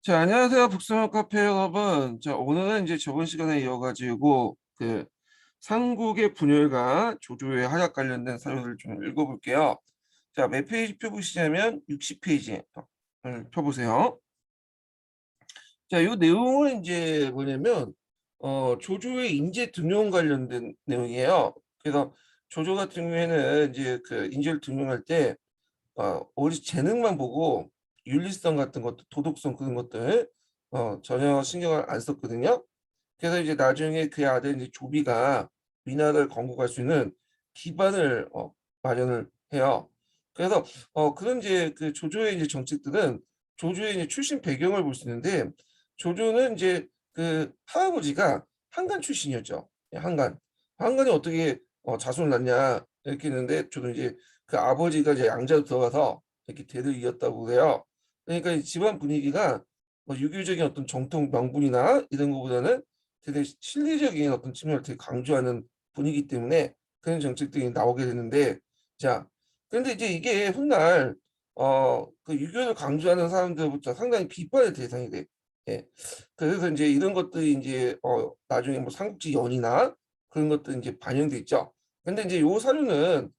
자, 안녕하세요. 북스형 카페 여러분. 자, 오늘은 이제 저번 시간에 이어가지고 삼국의 분열과 조조의 하약 관련된 사료를 좀 읽어볼게요. 자, 몇 페이지 펴보시냐면 60페이지 펴보세요. 자, 이 내용은 이제 뭐냐면 조조의 인재 등용 관련된 내용이에요. 그래서 조조 같은 경우에는 이제 그 인재를 등용할 때 오로지 재능만 보고 윤리성 같은 것도 도덕성 그런 것들 전혀 신경을 안 썼거든요. 그래서 이제 나중에 그 아들 이제 조비가 위나라를 건국할 수 있는 기반을 마련을 해요. 그래서 그런 이제 그 조조의 이제 정책들은 조조의 이제 출신 배경을 볼 수 있는데 조조는 이제 그 할아버지가 한간 출신이었죠. 예, 한간. 한간이 어떻게 자손을 낳냐 이렇게 했는데 저도 이제 그 아버지가 이제 양자로 들어가서 이렇게 대를 이었다고 그래요. 그러니까 이 집안 분위기가 뭐 유교적인 어떤 정통 명분이나 이런 것보다는 되게 실리적인 어떤 측면을 되게 강조하는 분위기 때문에 그런 정책들이 나오게 되는데 자 그런데 이제 이게 훗날 그 유교를 강조하는 사람들부터 상당히 비판의 대상이 돼. 예. 그래서 이제 이런 것들이 이제 나중에 뭐 삼국지 연이나 그런 것들 이제 반영돼 있죠. 근데 이제 요 사료는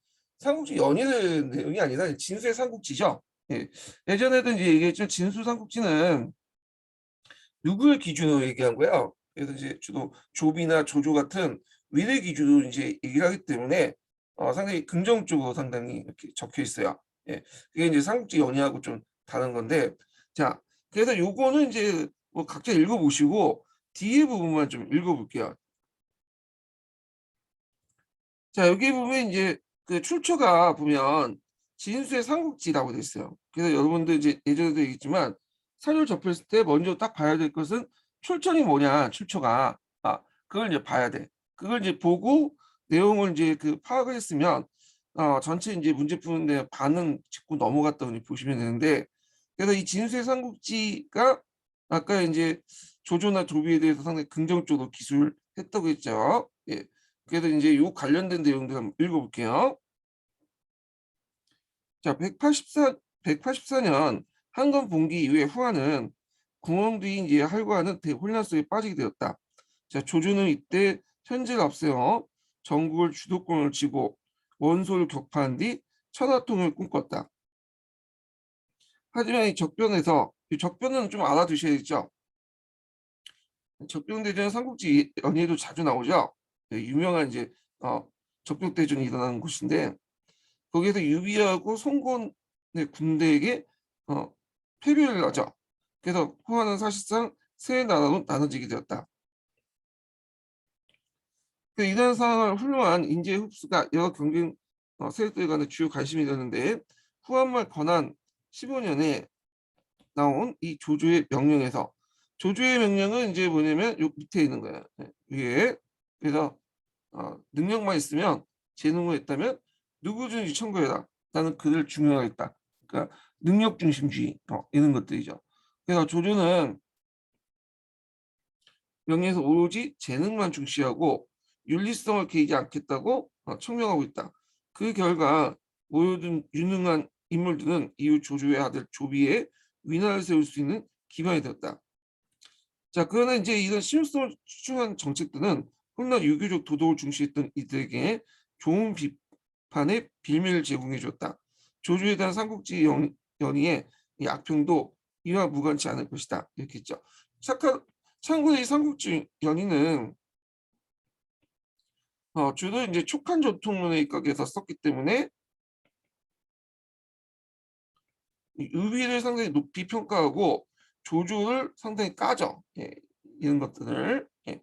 삼국지 연의의 내용이 아니라 진수의 삼국지죠. 예. 예전에도 이제 얘기했죠. 진수 삼국지는 누구를 기준으로 얘기한 거야? 그래서 이제 주로 조비나 조조 같은 위를 기준으로 이제 얘기를 하기 때문에 상당히 긍정적으로 상당히 이렇게 적혀 있어요. 예. 그게 이제 삼국지 연의하고 좀 다른 건데 자 그래서 요거는 이제 뭐 각자 읽어보시고 뒤에 부분만 좀 읽어볼게요. 자 여기 보면 이제 그 출처가 보면 진수의 삼국지라고 돼 있어요. 그래서 여러분들 이제 예전에도 얘기했지만 사료를 접했을 때 먼저 딱 봐야 될 것은 출처이 뭐냐 출처가 그걸 이제 봐야 돼. 그걸 이제 보고 내용을 이제 그 파악을 했으면 전체 이제 문제 푸는데 반은 짚고 넘어갔다고 보시면 되는데 그래서 이 진수의 삼국지가 아까 이제 조조나 조비에 대해서 상당히 긍정적으로 기술했다고 했죠. 예. 그래서 이제 요 관련된 내용들 한번 읽어볼게요. 자, 184년 한건 분기 이후에 후한은 궁원뒤 이제 할과는 대혼란 속에 빠지게 되었다. 자, 조조는 이때 현재를 앞세워 전국을 주도권을 쥐고 원소를 격파한 뒤 천하통일을 꿈꿨다. 하지만 이 적변에서 이 적변은 좀 알아두셔야죠. 적병대전 삼국지 연예도 자주 나오죠. 네, 유명한 이제 적병대전이 일어나는 곳인데 거기에서 유비하고 송곤의 군대에게 어, 패배를 하죠. 그래서 호환은 사실상 세 나라로 나눠지게 되었다. 이런 상황을 훌륭한 인재 흡수가 여러 경쟁 세력들 간의 주요 관심이 되는데 후한말 권한 15년에 나온 이 조조의 명령에서 조조의 명령은 이제 뭐냐면 요 밑에 있는 거야. 네, 위에. 그래서 능력만 있으면 재능을 했다면 누구든지 청구해라. 나는 그를 중용하겠다. 그러니까 능력 중심주의 이런 것들이죠. 그래서 조조는 명예에서 오로지 재능만 중시하고 윤리성을 개이지 않겠다고 청명하고 있다. 그 결과 모든 유능한 인물들은 이후 조조의 아들 조비의 위나를 세울 수 있는 기반이 되었다. 자, 그러나 이제 이런 실효성을 추진한 정책들은 훗날 유교적 도덕을 중시했던 이들에게 좋은 비판의 빌미를 제공해 줬다. 조조에 대한 삼국지 연의의 이 악평도 이와 무관치 않을 것이다. 이렇게 했죠. 참고로 이 삼국지 연의는 주로 이제 촉한 전통론에 입각해서 썼기 때문에 유비를 상당히 높이 평가하고 조조를 상당히 까죠. 예, 이런 것들을. 예.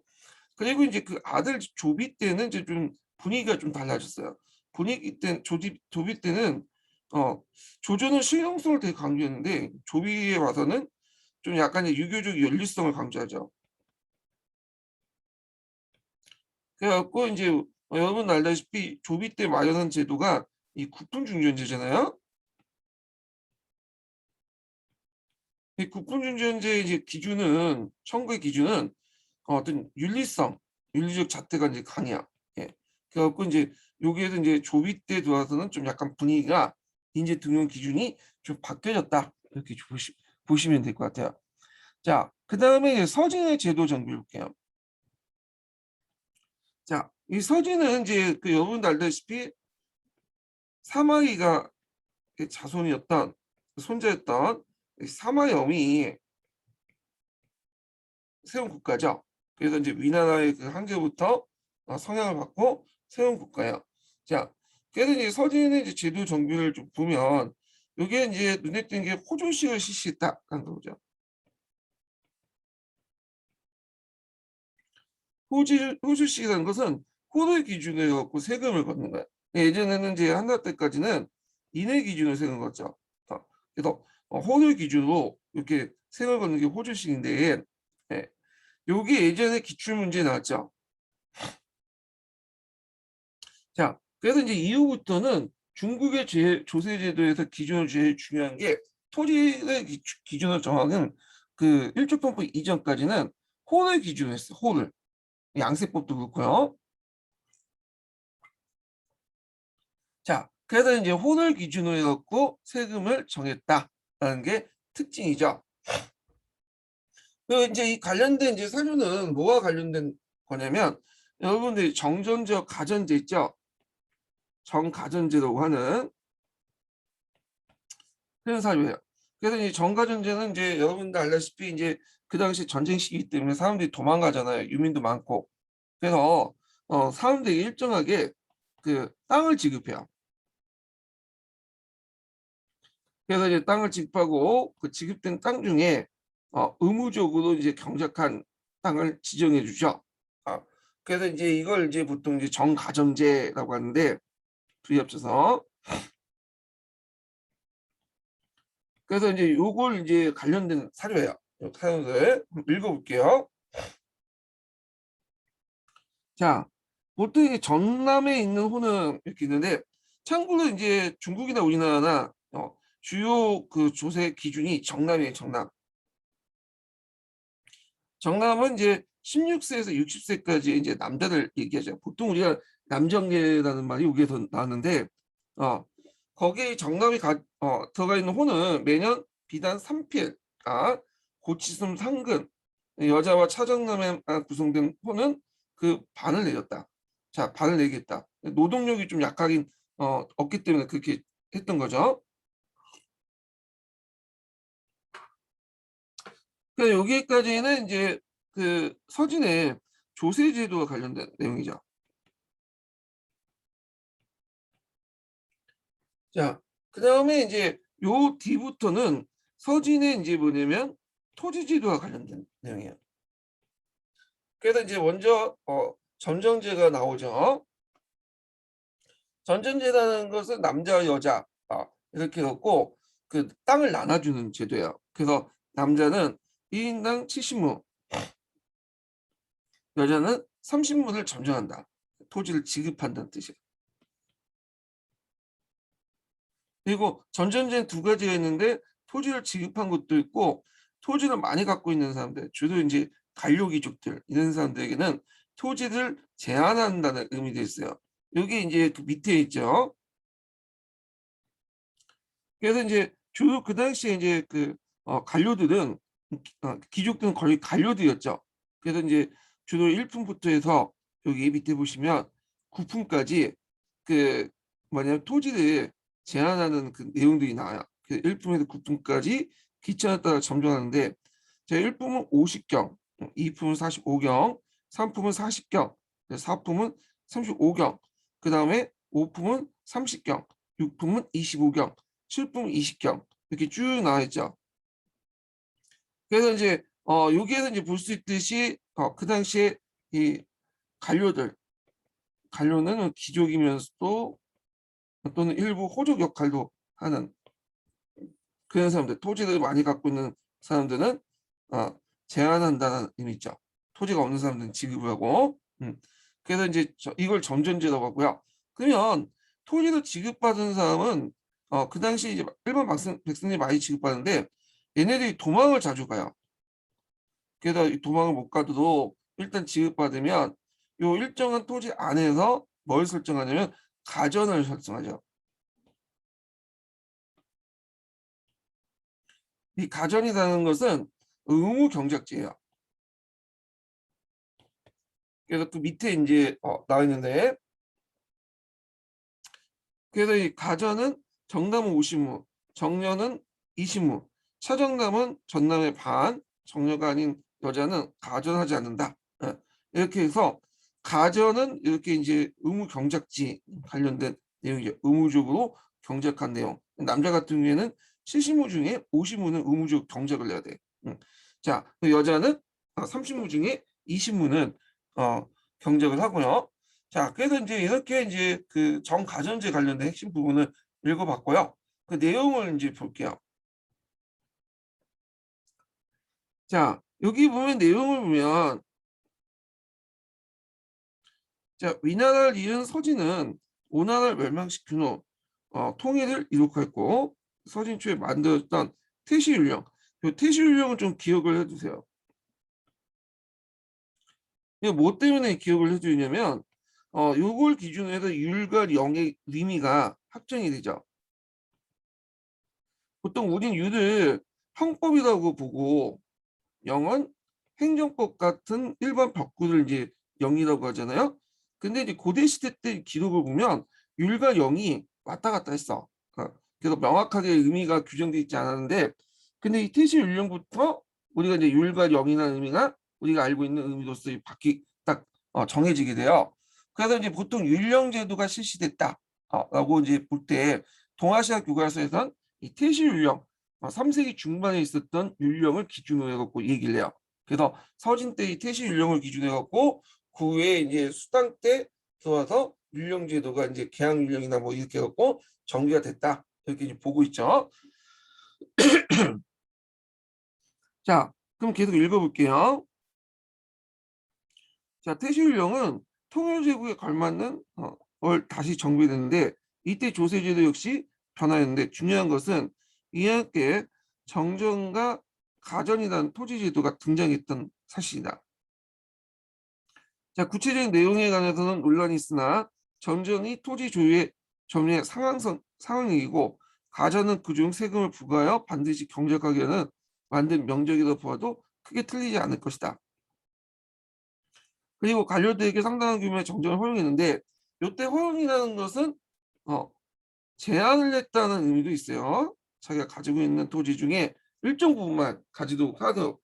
그리고 이제 그 아들 조비 때는 이제 좀 분위기가 좀 달라졌어요. 분위기 때 조비 때는 어 조조는 실용성을 되게 강조했는데 조비에 와서는 좀 약간 유교적 윤리성을 강조하죠. 그래갖고 이제 여러분 알다시피 조비 때 마련한 제도가 이 국분중전제잖아요. 이 국분중전제의 이제 기준은 청구의 기준은 어떤 윤리성, 윤리적 잣대가 이제 강해요. 예. 그래갖고 이제 여기에서 이제 조비 때 들어와서는 좀 약간 분위기가 인재 등용 기준이 좀 바뀌어졌다. 이렇게 보시면 될 것 같아요. 자, 그 다음에 서진의 제도 정비 볼게요. 자, 이 서진은 이제 그 여러분도 알다시피 사마이가 자손이었던 손자였던 사마염이 세운 국가죠. 그래서 이제 위나라의 그 한계부터 성향을 받고 세운 국가예요. 자, 그래서 이제 서진의 이제 제도 정비를 좀 보면 이게 이제 눈에 띄는 게 호조식을 실시했다라는 거죠. 호주식이라는 것은 호를 기준으로 해갖고 세금을 걷는 거야. 예전에는 이제 한 달 때까지는 인해 기준으로 세금 걷죠. 그래서 호를 기준으로 이렇게 세금을 걷는 게 호주식인데, 예, 요게 예전에 기출문제에 나왔죠. 자, 그래서 이제 이후부터는 중국의 조세제도에서 기준으로 제일 중요한 게 토지의 기준을 정하는 그 일조평법 이전까지는 호를 기준으로 했어. 호를. 양세법도 그렇고요. 자, 그래서 이제 호를 기준으로 해갖고 세금을 정했다라는 게 특징이죠. 그 이제 이 관련된 이제 사료는 뭐와 관련된 거냐면 여러분들이 정전제, 가전제 있죠? 정가전제라고 하는 그런 사료예요. 그래서 이제 정가전제는 이제 여러분들 알다시피 이제 그 당시 전쟁 시기 때문에 사람들이 도망가잖아요. 유민도 많고. 그래서 사람들이 일정하게 그 땅을 지급해요. 그래서 이제 땅을 지급하고 그 지급된 땅 중에 의무적으로 이제 경작한 땅을 지정해 주죠. 어, 그래서 이제 이걸 이제 보통 이제 정가정제라고 하는데 둘이 합쳐서 그래서 이제 요걸 이제 관련된 사료예요. 요 사료를 읽어볼게요. 자, 보통 이제 전남에 있는 호는 이렇게 있는데 참고로 이제 중국이나 우리나라나 주요 그 조세 기준이 정남이에요. 정남. 정남은 이제 16세에서 60세까지 이제 남자들 얘기하죠. 보통 우리가 남정계라는 말이 여기에서 나왔는데, 거기에 정남이 들어가 있는 호는 매년 비단 3필, 고치숨 상근, 여자와 차정남에 구성된 호는 그 반을 내렸다. 자, 반을 내겠다. 노동력이 좀 약하긴 없기 때문에 그렇게 했던 거죠. 그래서 여기까지는 이제 그 서진의 조세 제도와 관련된 내용이죠. 자, 그 다음에 이제 요 뒤부터는 서진의 이제 뭐냐면 토지 제도와 관련된 내용이에요. 그래서 이제 먼저 전정제가 나오죠. 전정제라는 것은 남자와 여자 이렇게 갖고 그 땅을 나눠주는 제도예요. 그래서 남자는 1인당 70亩, 여자는 30亩을 전정한다. 토지를 지급한다는 뜻이에요. 그리고 전전제는 두 가지가 있는데 토지를 지급한 것도 있고 토지를 많이 갖고 있는 사람들, 주로 이제 관료귀족들 이런 사람들에게는 토지를 제한한다는 의미도 있어요. 여기 이제 그 밑에 있죠. 그래서 이제 주로 그 당시에 이제 그 관료들은 귀족들은 거의 관료들이었죠. 그래서 이제 주로 1품부터 해서 여기 밑에 보시면 9품까지 그 뭐냐면 토지를 제한하는 그 내용들이 나와요. 그 1품에서 9품까지 기천에 따라 점정하는데 제 1품은 50경, 2품은 45경, 3품은 40경, 4품은 35경, 그 다음에 5품은 30경, 6품은 25경, 7품 20경 이렇게 쭉 나와 있죠. 그래서 이제 여기에서 이제 볼 수 있듯이 그 당시에 이 관료는 귀족이면서도 또는 일부 호족 역할도 하는 그런 사람들, 토지를 많이 갖고 있는 사람들은 제한한다는 의미죠. 토지가 없는 사람들은 지급을 하고, 그래서 이제 이걸 점전제라고 하고요. 그러면 토지를 지급받은 사람은 그 당시 이제 일반 백성들이 많이 지급받는데 얘네들이 도망을 자주 가요. 그래서 이 도망을 못 가도 일단 지급받으면 요 일정한 토지 안에서 뭘 설정하냐면 가전을 설정하죠. 이 가전이라는 것은 의무 경작지예요. 그래서 그 밑에 이제 나와 있는데, 그래서 이 가전은 정남은 50무, 정녀는 20무, 차정남은 전남의 반, 정녀가 아닌 여자는 가전하지 않는다. 이렇게 해서 가전은 이렇게 이제 의무 경작지 관련된 내용이죠. 의무적으로 경작한 내용. 남자 같은 경우에는 70무 중에 50무는 의무적 경작을 해야 돼. 자, 그 여자는 30무 중에 20무는 경작을 하고요. 자, 그래서 이제 이렇게 이제 그 정가전제 관련된 핵심 부분을 읽어봤고요. 그 내용을 이제 볼게요. 자, 여기 보면 내용을 보면, 자, 위나라를 잃은 서진은 오나라를 멸망시킨 후 통일을 이룩했고, 서진 초에 만들었던 태시율령. 이 태시율령은 좀 기억을 해두세요. 이게 뭐 때문에 기억을 해주냐면, 요걸 기준으로 해서 율과 영의 의미가 확정이 되죠. 보통 우린 율을 형법이라고 보고, 영은 행정법 같은 일반 벽구를 이제 영이라고 하잖아요. 근데 이제 고대 시대 때 기록을 보면 율과 영이 왔다 갔다 했어. 그래서 명확하게 의미가 규정되어 있지 않았는데, 근데 이 태시율령부터 우리가 이제 율과 영이라는 의미가 우리가 알고 있는 의미로서 딱 정해지게 돼요. 그래서 이제 보통 율령 제도가 실시됐다 라고 이제 볼 때 동아시아 교과서에선 이 태시율령 3세기 중반에 있었던 율령을 기준으로 해갖고 얘기를 해요. 그래서 서진 때의 태시 율령을 기준으로 해갖고 그 후에 이제 수당 때 들어와서 율령 제도가 이제 개항 율령이나 뭐 이렇게 해갖고 정비가 됐다. 이렇게 이제 보고 있죠. 자, 그럼 계속 읽어볼게요. 자, 태시율령은 통일제국에 걸맞는 걸 다시 정비됐는데 이때 조세제도 역시 변화했는데 중요한 것은 이와 함께 정전과 가전이라는 토지제도가 등장했던 사실이다. 자, 구체적인 내용에 관해서는 논란이 있으나 정전이 토지 소유의 점유의 상황이고 가전은 그중 세금을 부과하여 반드시 경작하게 하는 만든 명령이라 보아도 크게 틀리지 않을 것이다. 그리고 관료들에게 상당한 규모의 정전을 허용했는데 이때 허용이라는 것은 제한을 했다는 의미도 있어요. 자기가 가지고 있는 토지 중에 일정 부분만 가지도록 하도록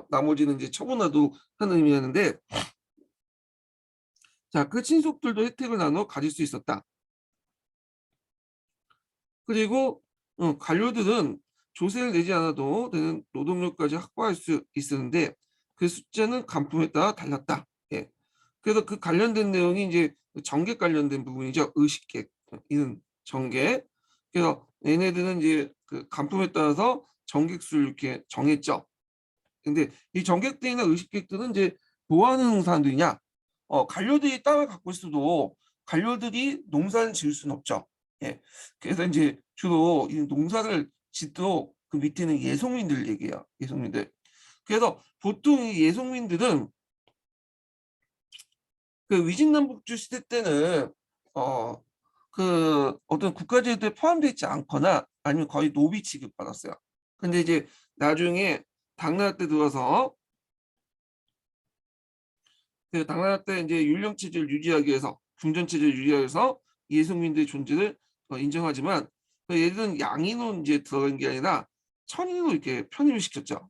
나머지는 이제 처분하도록 하는 의미였는데, 자, 그 친속들도 혜택을 나눠 가질 수 있었다. 그리고 관료들은 조세를 내지 않아도 되는 노동력까지 확보할 수 있었는데 그 숫자는 간품에 따라 달랐다. 예. 그래서 그 관련된 내용이 이제 정객 관련된 부분이죠. 의식객 이런 정객. 그래서 얘네들은 이제 그 간품에 따라서 정객 수를 이렇게 정했죠. 근데 이 정객들이나 의식객들은 이제 뭐 하는 사람들이냐? 관료들이 땅을 갖고 있어도 관료들이 농사를 지을 수는 없죠. 예. 그래서 이제 주로 이 농사를 짓도록 그 밑에는 예속민들 얘기해요. 예속민들. 그래서 보통 이 예속민들은 그 위진남북주 시대 때는 그 어떤 국가제도에 포함되어 있지 않거나 아니면 거의 노비 취급받았어요. 근데 이제 나중에 당나라 때 들어서 그 당나라 때 이제 율령 체제를 유지하기 위해서 궁전 체제를 유지하기 위해서 예속민들의 존재를 인정하지만 얘들은 양인으로 이제 들어간 게 아니라 천인으로 이렇게 편입을 시켰죠.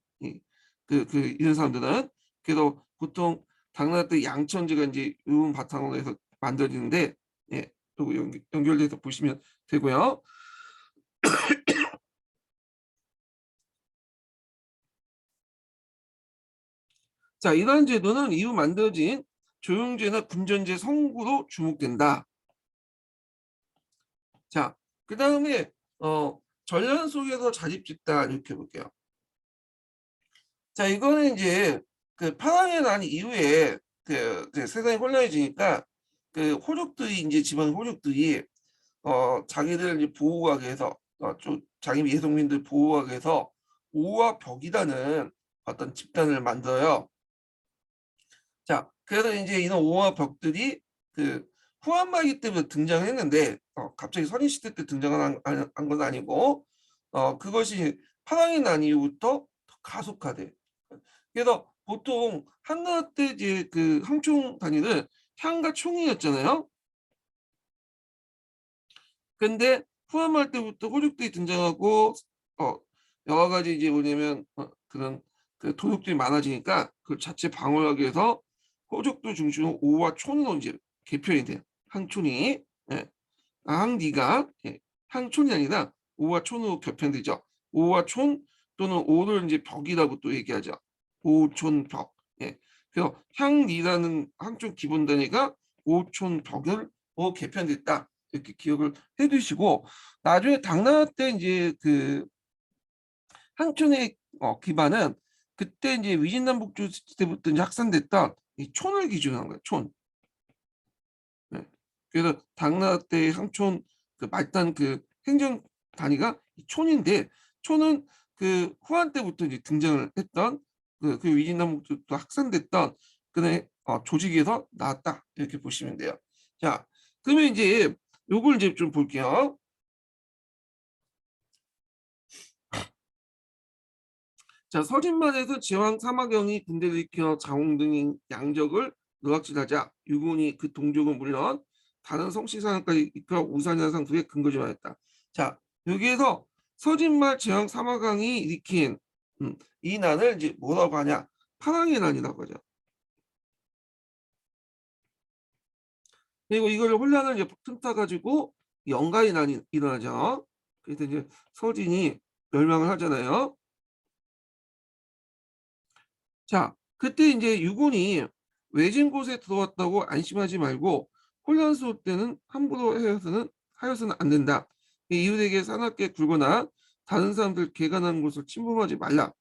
이런 사람들은. 그래서 보통 당나라 때 양천제가 이제 요 바탕으로 해서 만들어지는데, 예, 또 연결돼서 보시면 되고요. 자, 이러한 제도는 이후 만들어진 조용제나 군전제 성구로 주목된다. 자, 그 다음에 전략 속에서 자립집단 이렇게 볼게요. 자, 이거는 이제 그 파랑의 난 이후에 그 세상이 혼란해지니까 그 호족들이 이제 집안 호족들이 자기들 이제 보호하기 위해서 좀 자기 예속민들 보호하기 위해서 오와 벽이라는 어떤 집단을 만들어요. 자, 그래서 이제 이런 오와 벽들이 그 후한마기 때문에 등장했는데 갑자기 선인 시대 때 등장한 건 아니고 그것이 파랑이 난 이후부터 더 가속화돼. 그래서 보통 한나라 때 이제 그 항총 단위는 향과 총이었잖아요. 근데 후한말 때부터 호족들이 등장하고 어 여러 가지 이제 뭐냐면 그런 그 도둑들이 많아지니까 그 자체 방어하기 위해서 호족들 중심으로 오와 촌으로 이제 개편이 돼요. 항촌이. 예. 항리가 예. 항촌이 아니라 오와 촌으로 개편되죠. 오와 촌 또는 오를 이제 벽이라고 또 얘기하죠. 오촌벽. 예. 그래서 향리라는 항촌 기본 단위가 오촌벽으로 개편됐다. 이렇게 기억을 해 두시고 나중에 당나라 때 이제 그 항촌의 기반은 그때 이제 위진남북조 때부터 이제 확산됐던 이 촌을 기준으로 한 거예요. 촌. 네. 그래서 당나라 때 항촌 그 말단 그 행정 단위가 이 촌인데 촌은 그 후한 때부터 이제 등장을 했던 그 위진남북조도 확산됐던 그의 조직에서 나왔다 이렇게 보시면 돼요. 자, 그러면 이제 요걸 이제 좀 볼게요. 자, 서진만에서 제왕 사마경이 군대를 일으켜 장홍 등의 양적을 노략질하자 유군이 그 동족은 물론 다른 성씨사상까지 이끌어 우산현상 두에 근거지만했다. 자, 여기에서 서진말 제왕 사마강이 일으킨 이 난을 이제 뭐라고 하냐? 파랑의 난이라고 하죠. 그리고 이걸 혼란을 이제 틈타 가지고 영가의 난이 일어나죠. 그래서 이제 서진이 멸망을 하잖아요. 자, 그때 이제 유군이 외진 곳에 들어왔다고 안심하지 말고 혼란스러울 때는 함부로 하여서는 안 된다. 이웃에게 사납게 굴거나 다른 사람들 개간하는 곳을 침범하지 말라.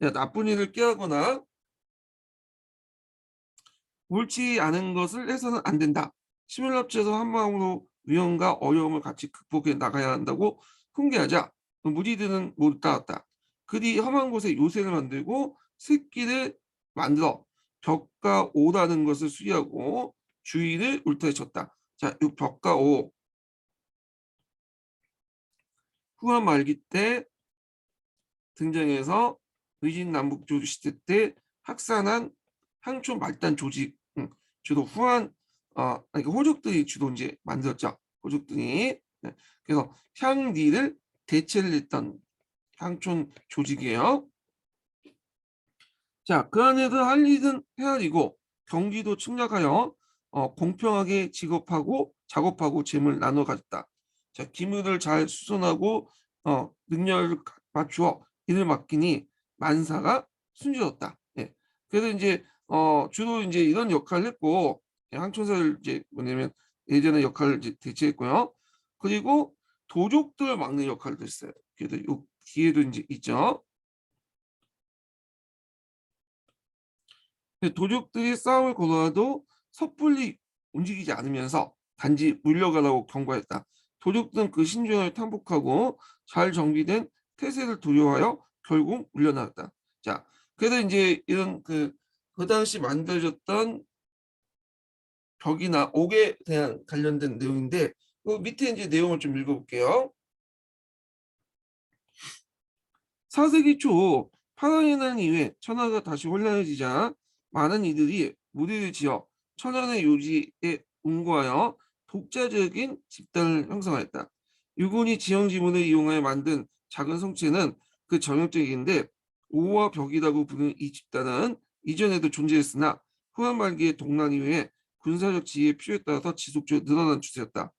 야, 나쁜 일을 꾀하거나 옳지 않은 것을 해서는 안 된다. 힘을 합쳐서 한 마음으로 위험과 어려움을 같이 극복해 나가야 한다고 훈계하자 무리들은 모두 따랐다. 그뒤 험한 곳에 요새를 만들고 새끼를 만들어 벽과 오라는 것을 수리하고 주위를 울타리쳤다. 자, 이 벽과 오 후한 말기 때 등장해서 의진남북조 시대 때 확산한 항촌 말단 조직 주로 후한 그러니까 호족들이 주로 이제 만들었죠. 호족들이 네. 그래서 향리를 대체를 했던 향촌 조직이에요. 자, 그 안에서 할 일은 헤아리고 경기도 침략하여 공평하게 작업하고 재물 나눠 가졌다. 자, 기물을 잘 수선하고 능력을 맞추어 이를 맡기니 만사가 순조롭다. 예. 그래서 이제 주로 이제 이런 역할을 했고 항천사를 이제 뭐냐면 예전의 역할을 이제 대체했고요. 그리고 도적들을 막는 역할도 했어요. 그래서 요 뒤에도 이제 있죠. 도적들이 싸움을 걸어도 섣불리 움직이지 않으면서 단지 물러가라고 경고했다. 도적들은 그 신중을 탐복하고 잘 정비된 태세를 두려워하여 결국 물러나갔다. 자, 그래서 이제 이런 그 당시 만들어졌던 벽이나 옥에 대한 관련된 내용인데 그 밑에 이제 내용을 좀 읽어볼게요. 4세기 초 파랑의 난 이후에 천하가 다시 혼란해지자 많은 이들이 무리를 지어 천연의 요지에 운거하여 독자적인 집단을 형성하였다. 유군이 지형 지문을 이용하여 만든 작은 성체는 그 전형적인데 오와 벽이라고 부르는 이 집단은 이전에도 존재했으나 후한 말기의 동란 이후에 군사적 지혜의 필요에 따라서 지속적으로 늘어난 추세였다.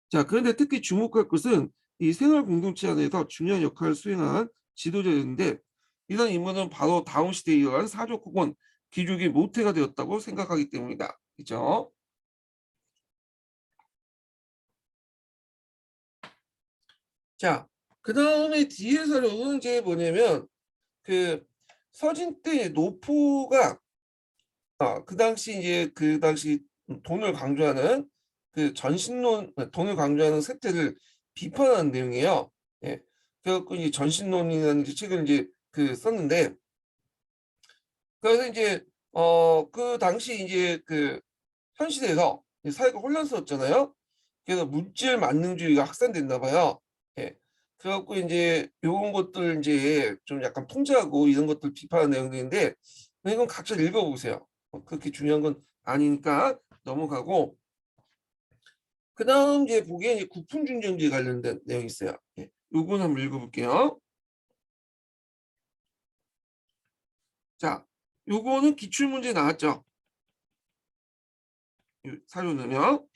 자, 그런데 특히 주목할 것은 이 생활 공동체 안에서 중요한 역할을 수행한 지도자였는데 이런 인물은 바로 다음 시대에 이어간 사족 혹은 귀족의 모태가 되었다고 생각하기 때문이다. 그죠? 자, 그 다음에 뒤에 사료는 이제 뭐냐면 그 서진 때 노포가 그 당시 돈을 강조하는 그 전신론 돈을 강조하는 세태를 비판하는 내용이에요. 예. 그래갖고 이제 전신론이라는 책을 이제 썼는데 그래서 이제 그 당시 이제 그 현 시대에서 사회가 혼란스럽잖아요. 그래서 물질 만능주의가 확산됐나 봐요. 예. 그래갖고 이제 요런 것들 이제 좀 약간 통제하고 이런 것들 비판하는 내용들인데 이건 각자 읽어보세요. 그렇게 중요한 건 아니니까 넘어가고 그다음 이제 보기에 이제 국풍중전제 관련된 내용이 있어요. 예, 요건 한번 읽어볼게요. 자, 요거는 기출문제 나왔죠. 요 사료는요.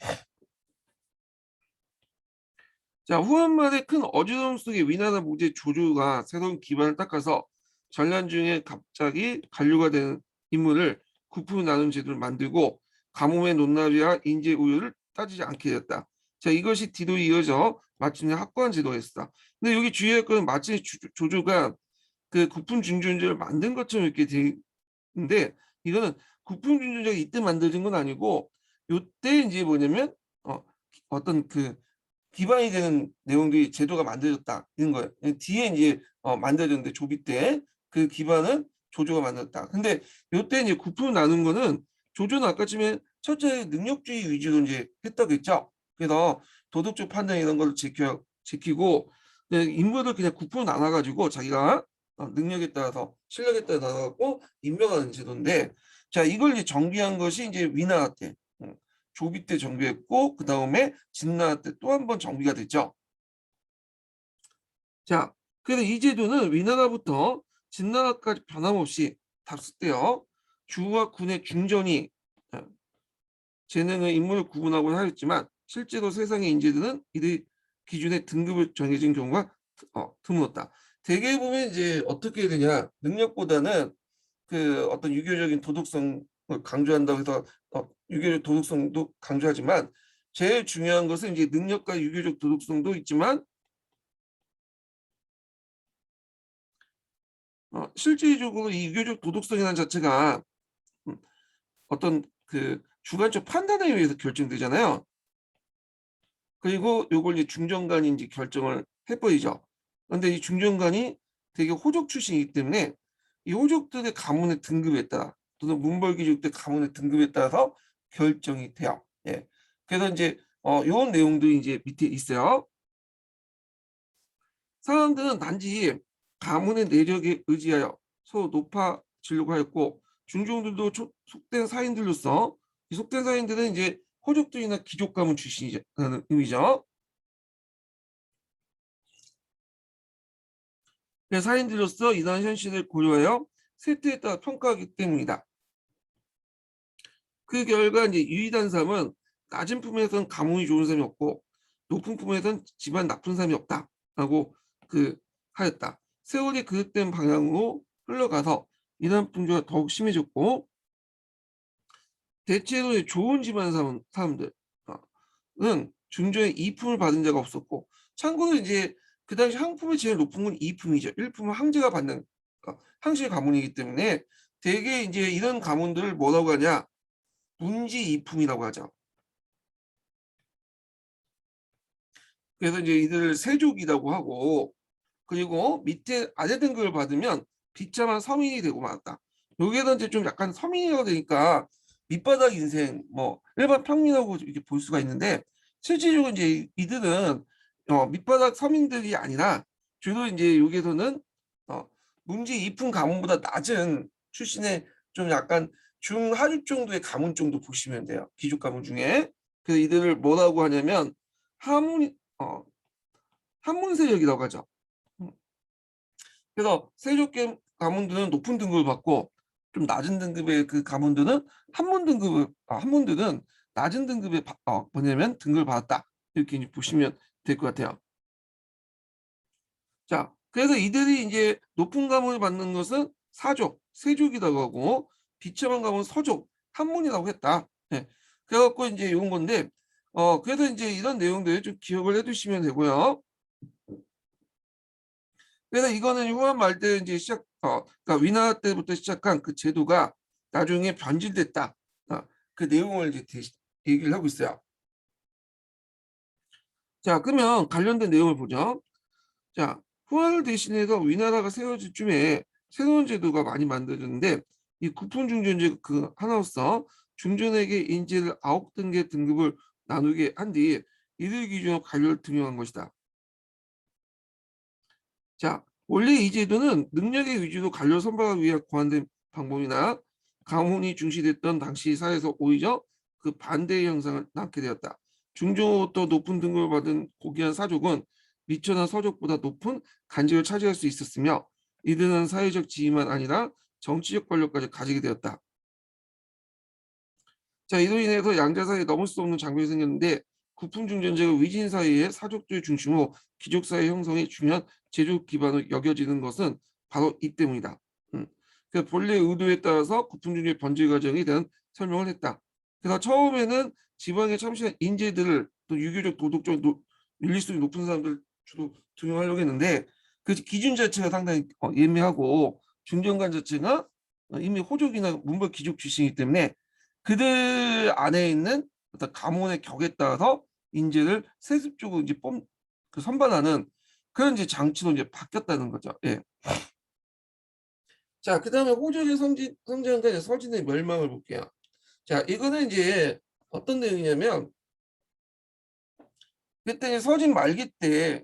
자, 후한 말의 큰 어지러움 속에 위나라 무제 조조가 새로운 기반을 닦아서 전란 중에 갑자기 관료가 되는 인물을 구품을 나눈 제도를 만들고 가뭄의 논란이와 인재 우유를 따지지 않게 되었다. 자, 이것이 뒤로 이어져 마침내 확고한 제도였다. 근데 여기 주의할 것은 마치 조조가 그 국품 중준제를 만든 것처럼 이렇게 되는데 이거는 국품 중준제가 이때 만들어진 건 아니고 요때 이제 뭐냐면 어떤 그 기반이 되는 내용들이 제도가 만들어졌다 이런 거예요. 뒤에 이제 만들어졌는데 조비 때 그 기반은 조조가 만들었다. 근데 요때 이제 구품을 나눈 거는 조조는 아까쯤에 첫째 능력주의 위주로 이제 했다고 했죠. 그래서 도덕적 판단 이런 걸 지키고 인물을 그냥 구품을 나눠가지고 자기가 능력에 따라서 실력에 따라 나눠갖고 임명하는 제도인데 자 이걸 이제 정비한 것이 이제 위나라 때 조비 때 정비했고 그 다음에 진나라 때 또 한 번 정비가 됐죠. 자, 그래서 이 제도는 위나라부터 진나라까지 변함없이 답습되어 주와 군의 중전이 재능의 인물을 구분하고 하였지만 실제로 세상의 인재들은 이들 기준의 등급을 정해진 경우가 드물었다. 대개 보면 이제 어떻게 되냐 능력보다는 그 어떤 유교적인 도덕성을 강조한다고 해서 유교적 도덕성도 강조하지만 제일 중요한 것은 이제 능력과 유교적 도덕성도 있지만 실질적으로 이 유교적 도덕성이라는 자체가 음, 어떤 그 주관적 판단에 의해서 결정되잖아요. 그리고 요걸 이제 중정관이 이제 결정을 해버리죠. 그런데 이 중정관이 되게 호족 출신이기 때문에 이 호족들의 가문의 등급에 따라 또는 문벌귀족들 가문의 등급에 따라서 결정이 돼요. 예. 그래서 이제 요런 내용들이 이제 밑에 있어요. 사람들은 단지 가문의 내력에 의지하여 서로 높아지려고 하였고 중종들도 속된 사인들로서 이 속된 사인들은 이제 호족들이나 귀족 가문 출신이라는 의미죠. 사인들로서 이러한 현실을 고려하여 세태에 따라 평가하기 때문이다. 그 결과 이제 유의단 사람은 낮은 품에서는 가문이 좋은 사람이 없고 높은 품에서는 집안 나쁜 사람이 없다라고 그 하였다. 세월이 그릇된 방향으로 흘러가서 이단 풍조가 더욱 심해졌고 대체로 좋은 집안 사람들은 중조의 이품을 받은 자가 없었고 참고로 이제 그 당시 항품의 제일 높은 건 이품이죠. 일품은 황제가 받는 황실 가문이기 때문에 대개 이제 이런 가문들을 뭐라고 하냐 문지 이품이라고 하죠. 그래서 이제 이들을 세족이라고 하고 그리고 밑에 아래 등급을 받으면 비참한 서민이 되고 말았다. 여기에는 이제 좀 약간 서민이라고 되니까 밑바닥 인생 뭐 일반 평민하고 이렇게 볼 수가 있는데 실질적으로 이제 이들은 밑바닥 서민들이 아니라 주로 이제 여기에서는 문지 이품 가문보다 낮은 출신의 좀 약간 중하류 정도의 가문 정도 보시면 돼요. 귀족 가문 중에. 그래서 이들을 뭐라고 하냐면 하문 한문 세력이라고 하죠. 그래서 세족 가문들은 높은 등급을 받고 좀 낮은 등급의 그 가문들은 한문들은 낮은 등급의 뭐냐면 등급을 받았다 이렇게 이제 보시면 될 것 같아요. 자, 그래서 이들이 이제 높은 가문을 받는 것은 사족, 세족이라고 하고 비참한 가문은 서족, 한문이라고 했다. 네. 그래갖고 이제 이런 건데 그래서 이제 이런 내용들 좀 기억을 해두시면 되고요. 그래서 이거는 후한 말때 이제 그러니까 위나라 때부터 시작한 그 제도가 나중에 변질됐다. 그 내용을 이제 얘기를 하고 있어요. 자, 그러면 관련된 내용을 보죠. 자, 후한을 대신해서 위나라가 세워질 쯤에 새로운 제도가 많이 만들어졌는데 이 국풍중전제 그 하나로서 중전에게 인재를 9등의 등급을 나누게 한 뒤 이들 기준으로 관료를 등용한 것이다. 자, 원래 이 제도는 능력의 위주로 관료 선발을 위해 고안된 방법이나 가문이 중시됐던 당시 사회에서 오히려 그 반대의 형상을 낳게 되었다. 중종으로부터 높은 등급을 받은 고귀한 사족은 미천한 서족보다 높은 간직을 차지할 수 있었으며 이들은 사회적 지위만 아니라 정치적 권력까지 가지게 되었다. 자, 이로 인해서 양자 사이에 넘을 수 없는 장벽이 생겼는데 국풍중 전제가 위진 사이의 사족들 중심으로 귀족 사회 형성이 중요한 제조 기반으로 여겨지는 것은 바로 이 때문이다. 그 본래 의도에 따라서 국풍중의 번질 과정에 대한 설명을 했다. 그래서 처음에는 지방에 참신한 인재들을 또 유교적 도덕적 윤리성이 높은 사람들 주로 등용하려고 했는데 그 기준 자체가 상당히 예민하고 중정관 자체가 이미 호족이나 문벌 귀족 출신이기 때문에 그들 안에 있는 어떤 가문의 격에 따라서 인재를 세습적으로 이제 선발하는 그런 이제 장치로 이제 바뀌었다는 거죠. 예. 자, 그다음에 호족의 성장과 이제 서진의 멸망을 볼게요. 자, 이거는 이제 어떤 내용이냐면 그때 서진 말기 때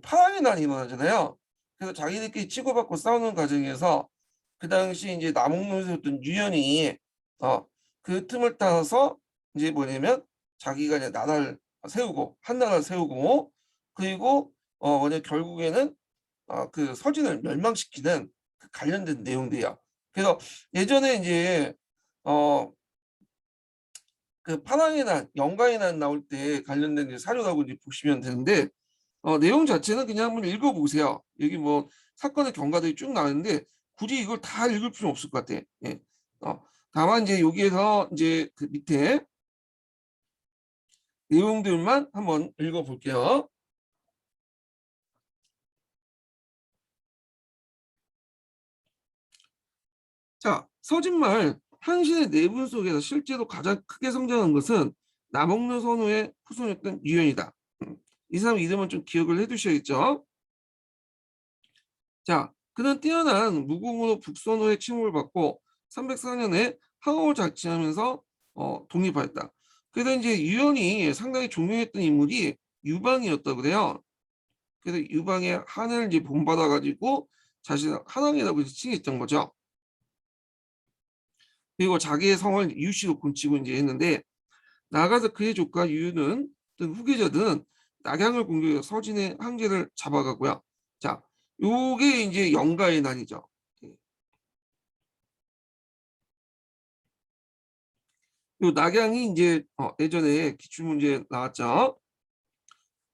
파랑의 난이 일어나잖아요. 그래서 자기들끼리 치고받고 싸우는 과정에서 그 당시 이제 남홍로에서였던 유연이 그 틈을 타서 이제 뭐냐면 자기가 이제 나라를 세우고 한 나라를 세우고 그리고 뭐냐 결국에는 그 서진을 멸망시키는 그 관련된 내용들이야. 그래서 예전에 이제 그 파랑의 난, 영가의 난 나올 때 관련된 이제 사료라고 이제 보시면 되는데 내용 자체는 그냥 한번 읽어보세요. 여기 뭐 사건의 경과들이 쭉 나오는데 굳이 이걸 다 읽을 필요는 없을 것 같아. 예. 다만 이제 여기에서 이제 그 밑에 내용들만 한번 읽어볼게요. 자, 서진말 한신의 내분 속에서 실제로 가장 크게 성장한 것은 남홍로 선우의 후손이었던 유연이다. 이 사람 이름은 좀 기억을 해두셔야겠죠. 자, 그는 뛰어난 무공으로 북선호의 침몰을 받고 304년에 항옥을 자치하면서 독립하였다. 그래서 이제 유연이 상당히 존경했던 인물이 유방이었다고 그래요. 그래서 유방의 한을 이제 본받아가지고 자신을 한왕이라고 칭했던 거죠. 그리고 자기의 성을 유씨로 곤치고 이제 했는데 나아가서 그의 조카 유는 등 후계자들은 낙양을 공격해서 서진의 항제를 잡아가고요. 자, 요게 이제 영가의 난이죠. 요 낙양이 이제 예전에 기출문제 나왔죠.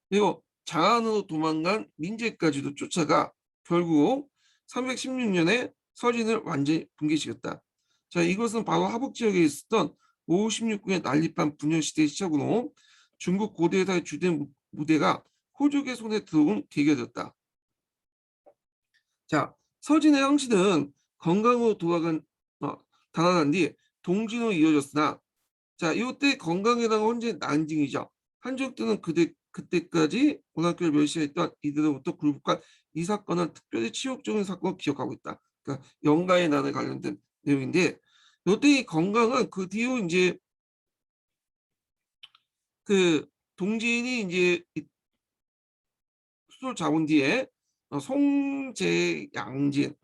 그리고 장안으로 도망간 민재까지도 쫓아가 결국 316년에 서진을 완전히 붕괴시켰다. 자, 이것은 바로 하북 지역에 있었던 516군의 난립한 분열 시대의 시작으로 중국 고대사의 주된 무대가 호족의 손에 들어온 계기였다. 자, 서진의 형씨는 건강으로 돌아간 달아난 뒤 동진으로 이어졌으나 자, 이때 건강에다가 혼자 난징이죠. 한족들은 그때까지 고등학교를 멸시했던 이들로부터 굴복한 이 사건은 특별히 치욕적인 사건을 기억하고 있다. 그러니까 영가의 난에 관련된 내용인데 이때 이 건강은 그 뒤로 이제 그 동진이 이제 수를 잡은 뒤에 송제양진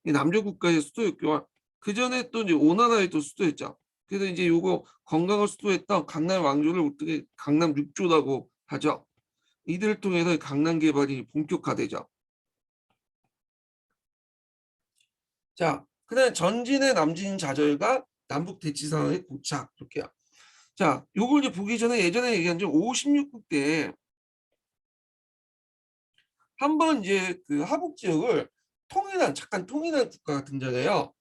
이 남조 국가의 수도였고 그 전에 또 이제 오나라의 또 수도였죠. 그래서 이제 요거 건강을 수도했던 강남 왕조를 어떻게 강남 6조라고 하죠. 이들을 통해서 강남 개발이 본격화되죠. 자, 그다음 전진의 남진 좌절과 남북 대치 상황의 고착 이렇게요. 자, 요걸 이제 보기 전에 예전에 얘기한 좀 56국 때 한번 이제 그 하북 지역을 잠깐 통일한 국가가 등장해요.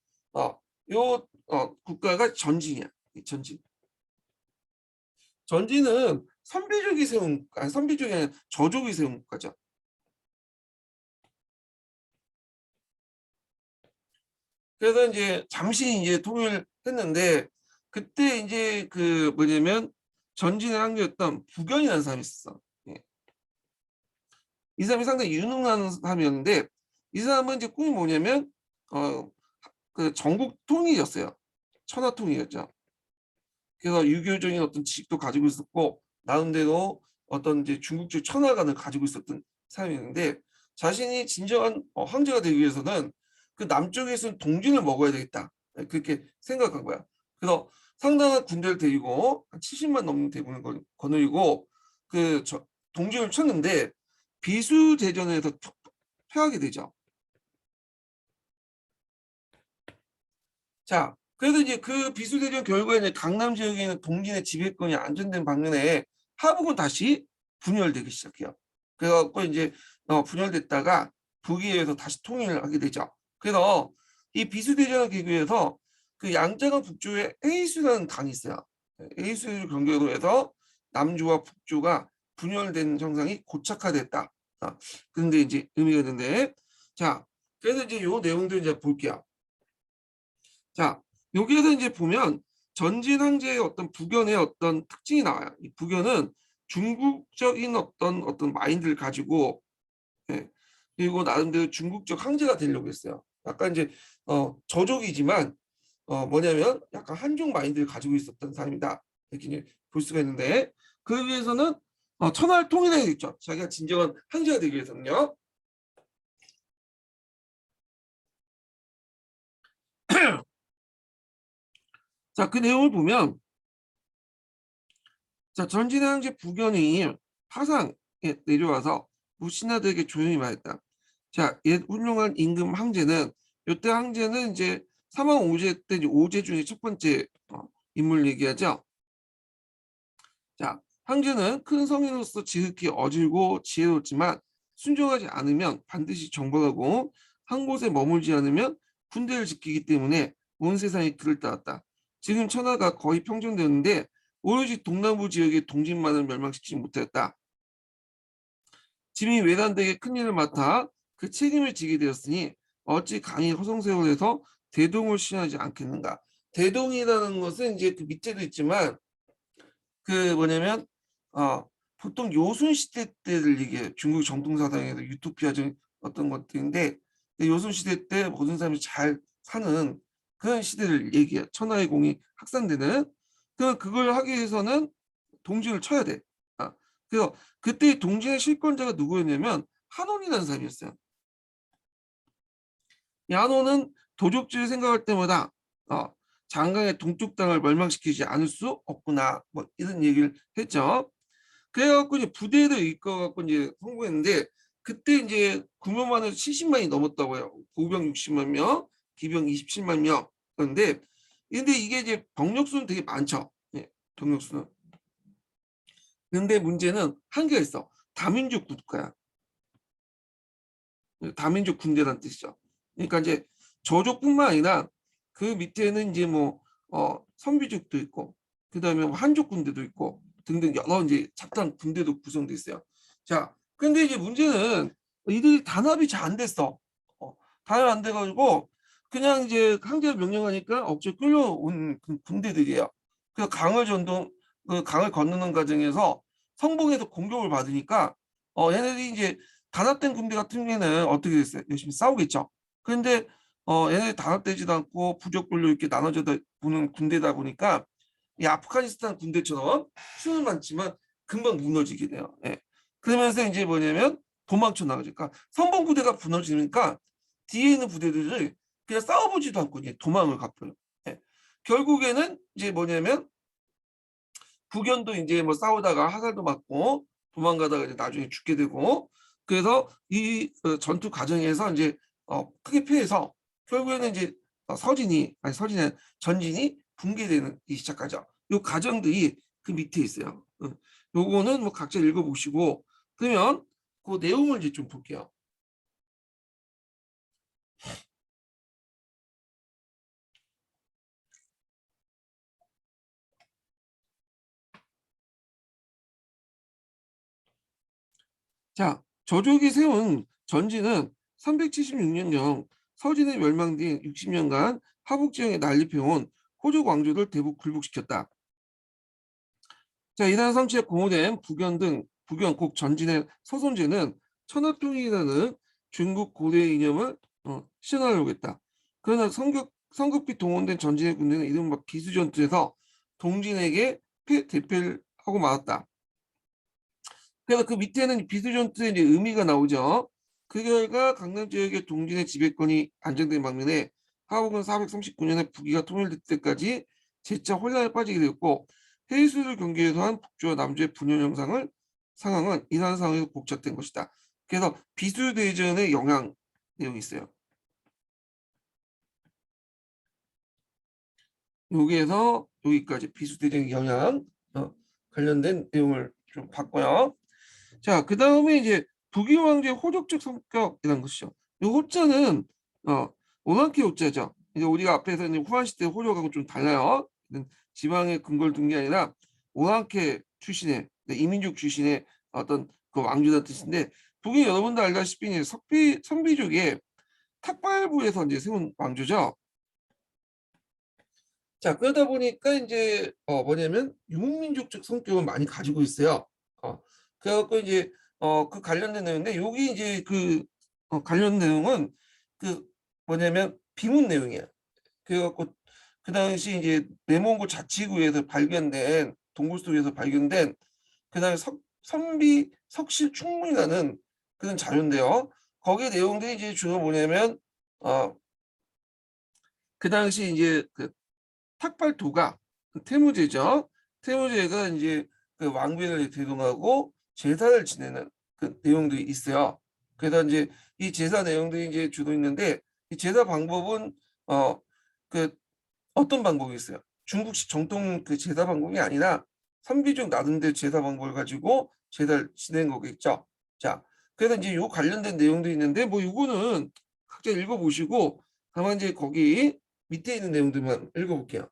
요 국가가 전진이야. 전진. 전진은 선비족이 세운 아니 선비족이 아니라 저족이 세운 국가죠. 그래서 이제 잠시 이제 통일했는데 그때 이제 그 뭐냐면 전진의 항구였던 부견이라는 사람이 있었어. 예. 이 사람이 상당히 유능한 사람이었는데 이 사람은 이제 꿈이 뭐냐면 그 전국 통일이었어요. 천하 통일이었죠. 그래서 유교적인 어떤 지식도 가지고 있었고 나름대로 어떤 이제 중국적 천하관을 가지고 있었던 사람이었는데 자신이 진정한 황제가 되기 위해서는 그 남쪽에서는 동진을 먹어야 되겠다. 그렇게 생각한 거야. 그래서 상당한 군대를 데리고 한 70만 넘는 대군을 거느리고 동진을 쳤는데 비수대전에서 패하게 되죠. 자, 그래서 이제 그 비수대전 결과에 강남 지역에 있는 동진의 지배권이 안정된 반면에 하북은 다시 분열되기 시작해요. 그래갖고 이제 분열됐다가 북위에서 다시 통일을 하게 되죠. 그래서 이 비수대전을 계기 위해서 그 양자강 북조에 에이수라는 강이 있어요. 에이수를 경계로 해서 남조와 북조가 분열된 형상이 고착화됐다. 그런데 이제 의미가 있는데, 자, 그래서 이제 요 내용들 이제 볼게요. 자, 여기에서 이제 보면 전진 황제의 어떤 북연의 어떤 특징이 나와요. 이 북연은 중국적인 어떤 마인드를 가지고, 예, 그리고 나름대로 중국적 황제가 되려고 했어요. 약간 이제 저족이지만 뭐냐면 약간 한족 마인드를 가지고 있었던 사람이다. 이렇게 이제 볼 수가 있는데 그 위해서는 천하를 통일해야겠죠. 자기가 진정한 황제가 되기 위해서는요. 자, 그 내용을 보면 자, 전진의 황제 북연이 파상에 내려와서 무신하들에게 조용히 말했다. 자, 옛 훌륭한 임금 황제는 이때 황제는 이제 사망 오제 때 이제 오제 중에 첫 번째 인물 얘기하죠. 자, 황제는 큰 성인으로서 지극히 어질고 지혜롭지만 순종하지 않으면 반드시 정벌하고 한 곳에 머물지 않으면 군대를 지키기 때문에 온 세상이 그를 따랐다. 지금 천하가 거의 평정되었는데 오로지 동남부 지역의 동진만을 멸망시키지 못했다. 짐이 외란되게 큰 일을 맡아 그 책임을 지게 되었으니 어찌 강히 허송세월을 해서 대동을 시행하지 않겠는가. 대동이라는 것은 이제 그 밑에도 있지만 그 뭐냐면 보통 요순 시대 때를 얘기해요. 중국 정통 사상에서 유토피아적인 어떤 것들인데 요순 시대 때 모든 사람이 잘 사는 그런 시대를 얘기해요. 천하의 공이 확산되는 그걸 하기 위해서는 동진을 쳐야 돼. 그래서 그때 동진의 실권자가 누구였냐면 한온이라는 사람이었어요. 이 한온은 도적질을 생각할 때마다 장강의 동쪽 땅을 멸망시키지 않을 수 없구나 뭐 이런 얘기를 했죠. 그래갖고 이제 부대를 이끌어갖고 이제 성공했는데 그때 이제 군무만은 70만이 넘었다고 해요. 보병 60만 명, 기병 27만 명. 그런데 이게 이제 병력수는 되게 많죠. 예, 병력수는. 근데 문제는 한계가 있어. 다민족 국가야. 다민족 군대라는 뜻이죠. 그러니까 이제 저족뿐만 아니라 그 밑에는 이제 뭐 선비족도 있고 그다음에 뭐 한족 군대도 있고 등등 여러 이제 잡다한 군대도 구성돼 있어요. 자, 근데 이제 문제는 이들이 단합이 잘 안 됐어. 단합 안 돼가지고 그냥 이제 황제가 명령하니까 억지로 끌려온 그 군대들이에요. 그래서 그 강을 건너는 과정에서 성봉에서 공격을 받으니까 얘네들이 이제 단합된 군대 같은 경우에는 어떻게 됐어요? 열심히 싸우겠죠. 그런데 얘네들이 단합되지도 않고 부족불로 이렇게 나눠져 보는 군대다 보니까 이 아프가니스탄 군대처럼 수는 많지만 금방 무너지게 돼요. 예. 그러면서 이제 뭐냐면 도망쳐 나가죠. 그러니까 선봉 부대가 무너지니까 뒤에 있는 부대들을 그냥 싸워보지도 않고 이제 도망을 가버려요. 예. 결국에는 이제 뭐냐면 북연도 이제 뭐 싸우다가 화살도 맞고 도망가다가 이제 나중에 죽게 되고 그래서 이 전투 과정에서 이제 크게 패해서 결국에는 이제 서진이 전진이 붕괴되는 이 시작하죠. 요 과정들이 그 밑에 있어요. 요거는 뭐 각자 읽어보시고 그러면 그 내용을 이제 좀 볼게요. 자, 저족이 세운 전진은 376년경 서진의 멸망 뒤 60년간 하북 지역에 난립해온 호족 왕조를 대북 굴복시켰다. 자, 이단 성취에 공호된 북연 곡 전진의 서손제는 천하통일이라는 중국 고대의 이념을 실현하려고 했다. 그러나 성급히 동원된 전진의 군대는 이른바 기수전투에서 동진에게 대패를 하고 말았다. 그래서 그 밑에는 비수전투의 이제 의미가 나오죠. 그 결과 강남 지역의 동진의 지배권이 안정된 반면에 하복은 439년에 북위가 통일될 때까지 재차 혼란에 빠지게 되었고 해수를 경계에서 한 북주와 남주의 분열 상황은 이러한 상황에서 복잡된 것이다. 그래서 비수대전의 영향 내용이 있어요. 여기에서 여기까지 비수대전의 영향 관련된 내용을 좀 봤고요. 자, 그 다음에 이제 북이왕제의 호족적 성격이라는 것이죠. 이 호자는 오랑캐 호자죠. 이제 우리가 앞에서 이제 후한 시대 호족하고 좀 달라요. 지방의 근거를 둔 게 아니라 오랑캐 출신의 이민족 출신의 어떤 그 왕조라는 뜻인데 북이 여러분도 알다시피 이제 선비족의 탁발부에서 이제 세운 왕조죠. 자, 그러다 보니까 이제 뭐냐면 유목민족적 성격을 많이 가지고 있어요. 그래갖고 이제 그 관련된 내용인데 여기 이제 그 관련 내용은 그 뭐냐면 비문 내용이야. 그래갖고 그 당시 이제 내몽고 자치구에서 발견된 동굴 속에서 발견된 그다음에 선비 석실 충문이라는 그런 자료인데요. 거기 내용들이 이제 주로 뭐냐면 그 당시 이제 그 탁발도가 태무제죠. 태무제가 이제 그 왕비를 대동하고 제사를 지내는 그 내용들이 있어요. 그래서 이제 이 제사 내용들이 이제 주로 있는데 이 제사 방법은 그 어떤 방법이 있어요? 중국식 정통 그 제사 방법이 아니라 선비족 나름대로 제사 방법을 가지고 제사를 지낸 거겠죠. 자, 그래서 이제 요 관련된 내용도 있는데 뭐 이거는 각자 읽어보시고 다만 이제 거기 밑에 있는 내용들만 읽어볼게요.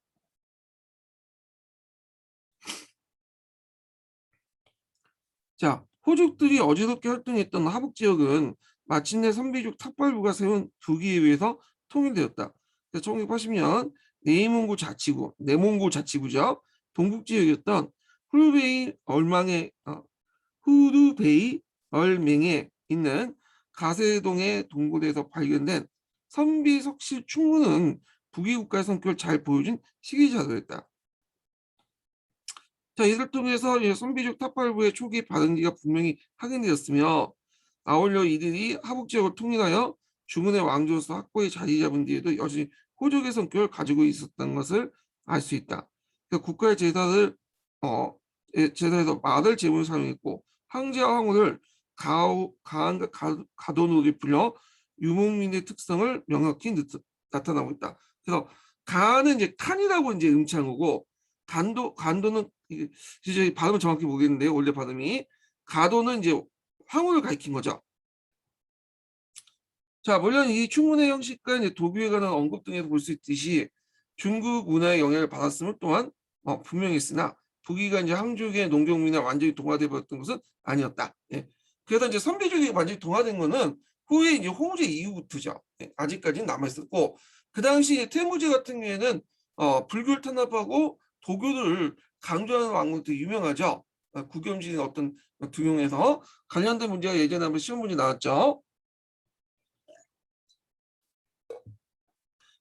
자, 호족들이 어지럽게 활동했던 하북 지역은 마침내 선비족 탁발부가 세운 조기에 의해서 통일되었다. 1980년 내몽고 자치구죠. 동북 지역이었던 후르베이 얼맹에 있는 가세동의 동굴에서 발견된 선비 석실 충문은 북위 국가의 성격을 잘 보여준 시기 자료였다. 자, 이를 통해서 선비족 탑발부의 초기 발언기가 분명히 확인되었으며 아울러 이들이 하북 지역을 통일하여 중은의 왕조로서 확고히 자리 잡은 뒤에도 여전히 호족의 성격을 가지고 있었던 것을 알 수 있다. 그러니까 국가의 제사에서 말을 제물로 사용했고 황제와 황후를 가한 가돈으로 불려 유목민의 특성을 명확히 나타나고 있다. 그래서 가는 이제 칸이라고 이제 음치한 거고 간도는 이제 발음은 정확히 모르겠는데요. 원래 발음이 가도는 이제 황후를 가리킨 거죠. 자, 물론 이 충문의 형식과 이제 도교에 관한 언급 등에서 볼 수 있듯이 중국 문화의 영향을 받았음을 또한 분명히 있으나 북위가 이제 항족의 농경민에 완전히 동화돼 버렸던 것은 아니었다. 예. 그래서 이제 선비족이 완전히 동화된 거는 후에 이제 홍제 이후부터죠. 예. 아직까지는 남아 있었고 그 당시 태무제 같은 경우에는 불교를 탄압하고 도교를 강조하는 왕국도 유명하죠. 국염진 어떤 등용에서 관련된 문제가 예전에 한번 시험 문제 나왔죠.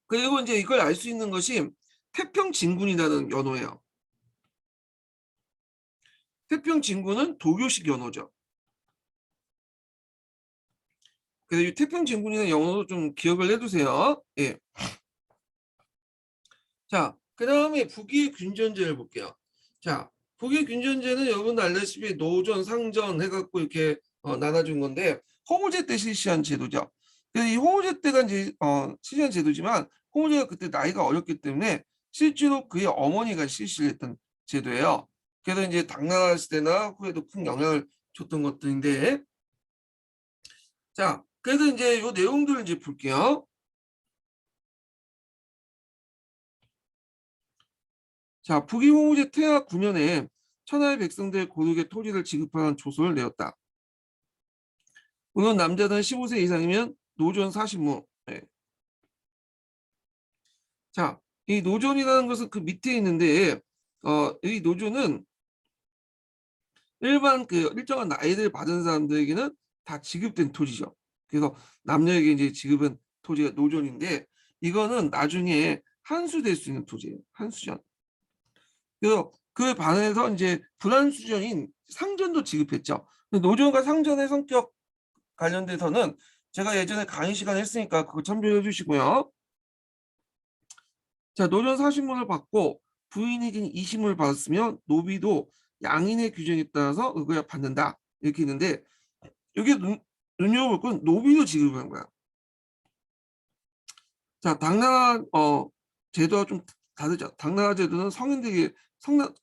그리고 이제 이걸 알 수 있는 것이 태평진군이라는 연호예요. 태평진군은 도교식 연호죠. 그래서 이 태평진군이라는 연호도 좀 기억을 해두세요. 예. 자, 그 다음에 북위의 균전제를 볼게요. 자, 북위의 균전제는 여러분 알다시피 노전, 상전 해갖고 이렇게 나눠준 건데 홍우제 때 실시한 제도죠. 그래서 이 홍우제 때가 이제 실시한 제도지만 홍우제가 그때 나이가 어렸기 때문에 실제로 그의 어머니가 실시를 했던 제도예요. 그래서 이제 당나라 시대나 후에도 큰 영향을 줬던 것들인데 자, 그래서 이제 이 내용들을 이제 볼게요. 자, 북이홍우제 태하 9년에 천하의 백성들 고르게 토지를 지급하는 조서를 내었다. 물론 남자들은 15세 이상이면 노전 40무. 네. 자, 이 노전이라는 것은 그 밑에 있는데 이 노조는 일반 그 일정한 나이를 받은 사람들에게는 다 지급된 토지죠. 그래서 남녀에게 이제 지급은 토지가 노전인데 이거는 나중에 환수될 수 있는 토지예요. 환수전. 그래서 그 반해서 이제 불환수전인 상전도 지급했죠. 노조가 상전의 성격 관련돼서는 제가 예전에 강의 시간에 했으니까 그거 참조해 주시고요. 자, 노전 사실문을 받고 부인에게 이심을 받았으면 노비도 양인의 규정에 따라서 의거야 받는다. 이렇게 있는데 여기 눈여겨볼 건 노비도 지급하는 거야. 자, 당나라 제도와 좀 다르죠. 당나라 제도는 성인들에게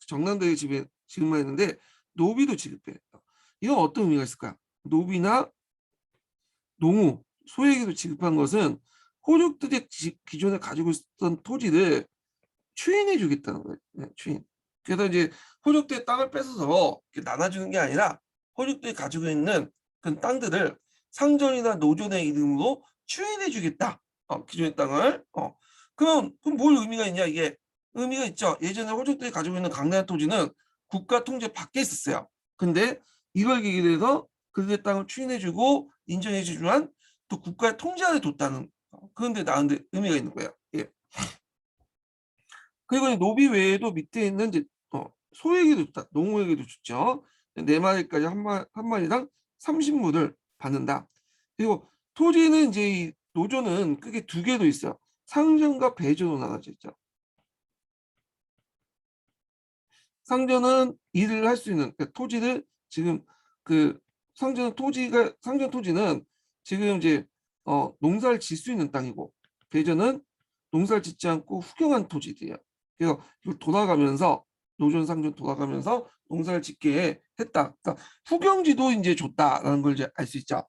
정남들에게 지급만 했는데 노비도 지급해. 이건 어떤 의미가 있을까? 노비나 농우, 소에게도 지급한 것은 호족들이 기존에 가지고 있었던 토지를 추인해 주겠다는 거예요. 네, 추인. 그래서 이제 호족들의 땅을 뺏어서 나눠주는 게 아니라 호족들이 가지고 있는 그 땅들을 상전이나 노전의 이름으로 추인해 주겠다. 기존의 땅을. 그럼 뭘 의미가 있냐 이게 의미가 있죠. 예전에 호족들이 가지고 있는 강남 토지는 국가 통제 밖에 있었어요. 근데 이걸 계기로 해서 그들의 땅을 추인해주고 인정해주지만 또 국가의 통제 안에 뒀다는 그런데 나은데 의미가 있는 거예요. 예. 그리고 노비 외에도 밑에 있는 이제 소에게도 좋다, 농우에게도 좋죠. 네 마리까지 한 마리당 30무를 받는다. 그리고 토지는 이제 이 노조는 크게 두 개도 있어요. 상전과 배조로 나눠져 있죠. 상전은 일을 할 수 있는 그러니까 토지를 지금 그 상전 토지는 지금 이제 농사를 질 수 있는 땅이고 배전은 농사를 짓지 않고 후경한 토지들이에요. 그래서 이걸 돌아가면서 노전 상전 돌아가면서 농사를 짓게 했다. 그러니까 후경지도 이제 줬다라는 걸 이제 알 수 있죠.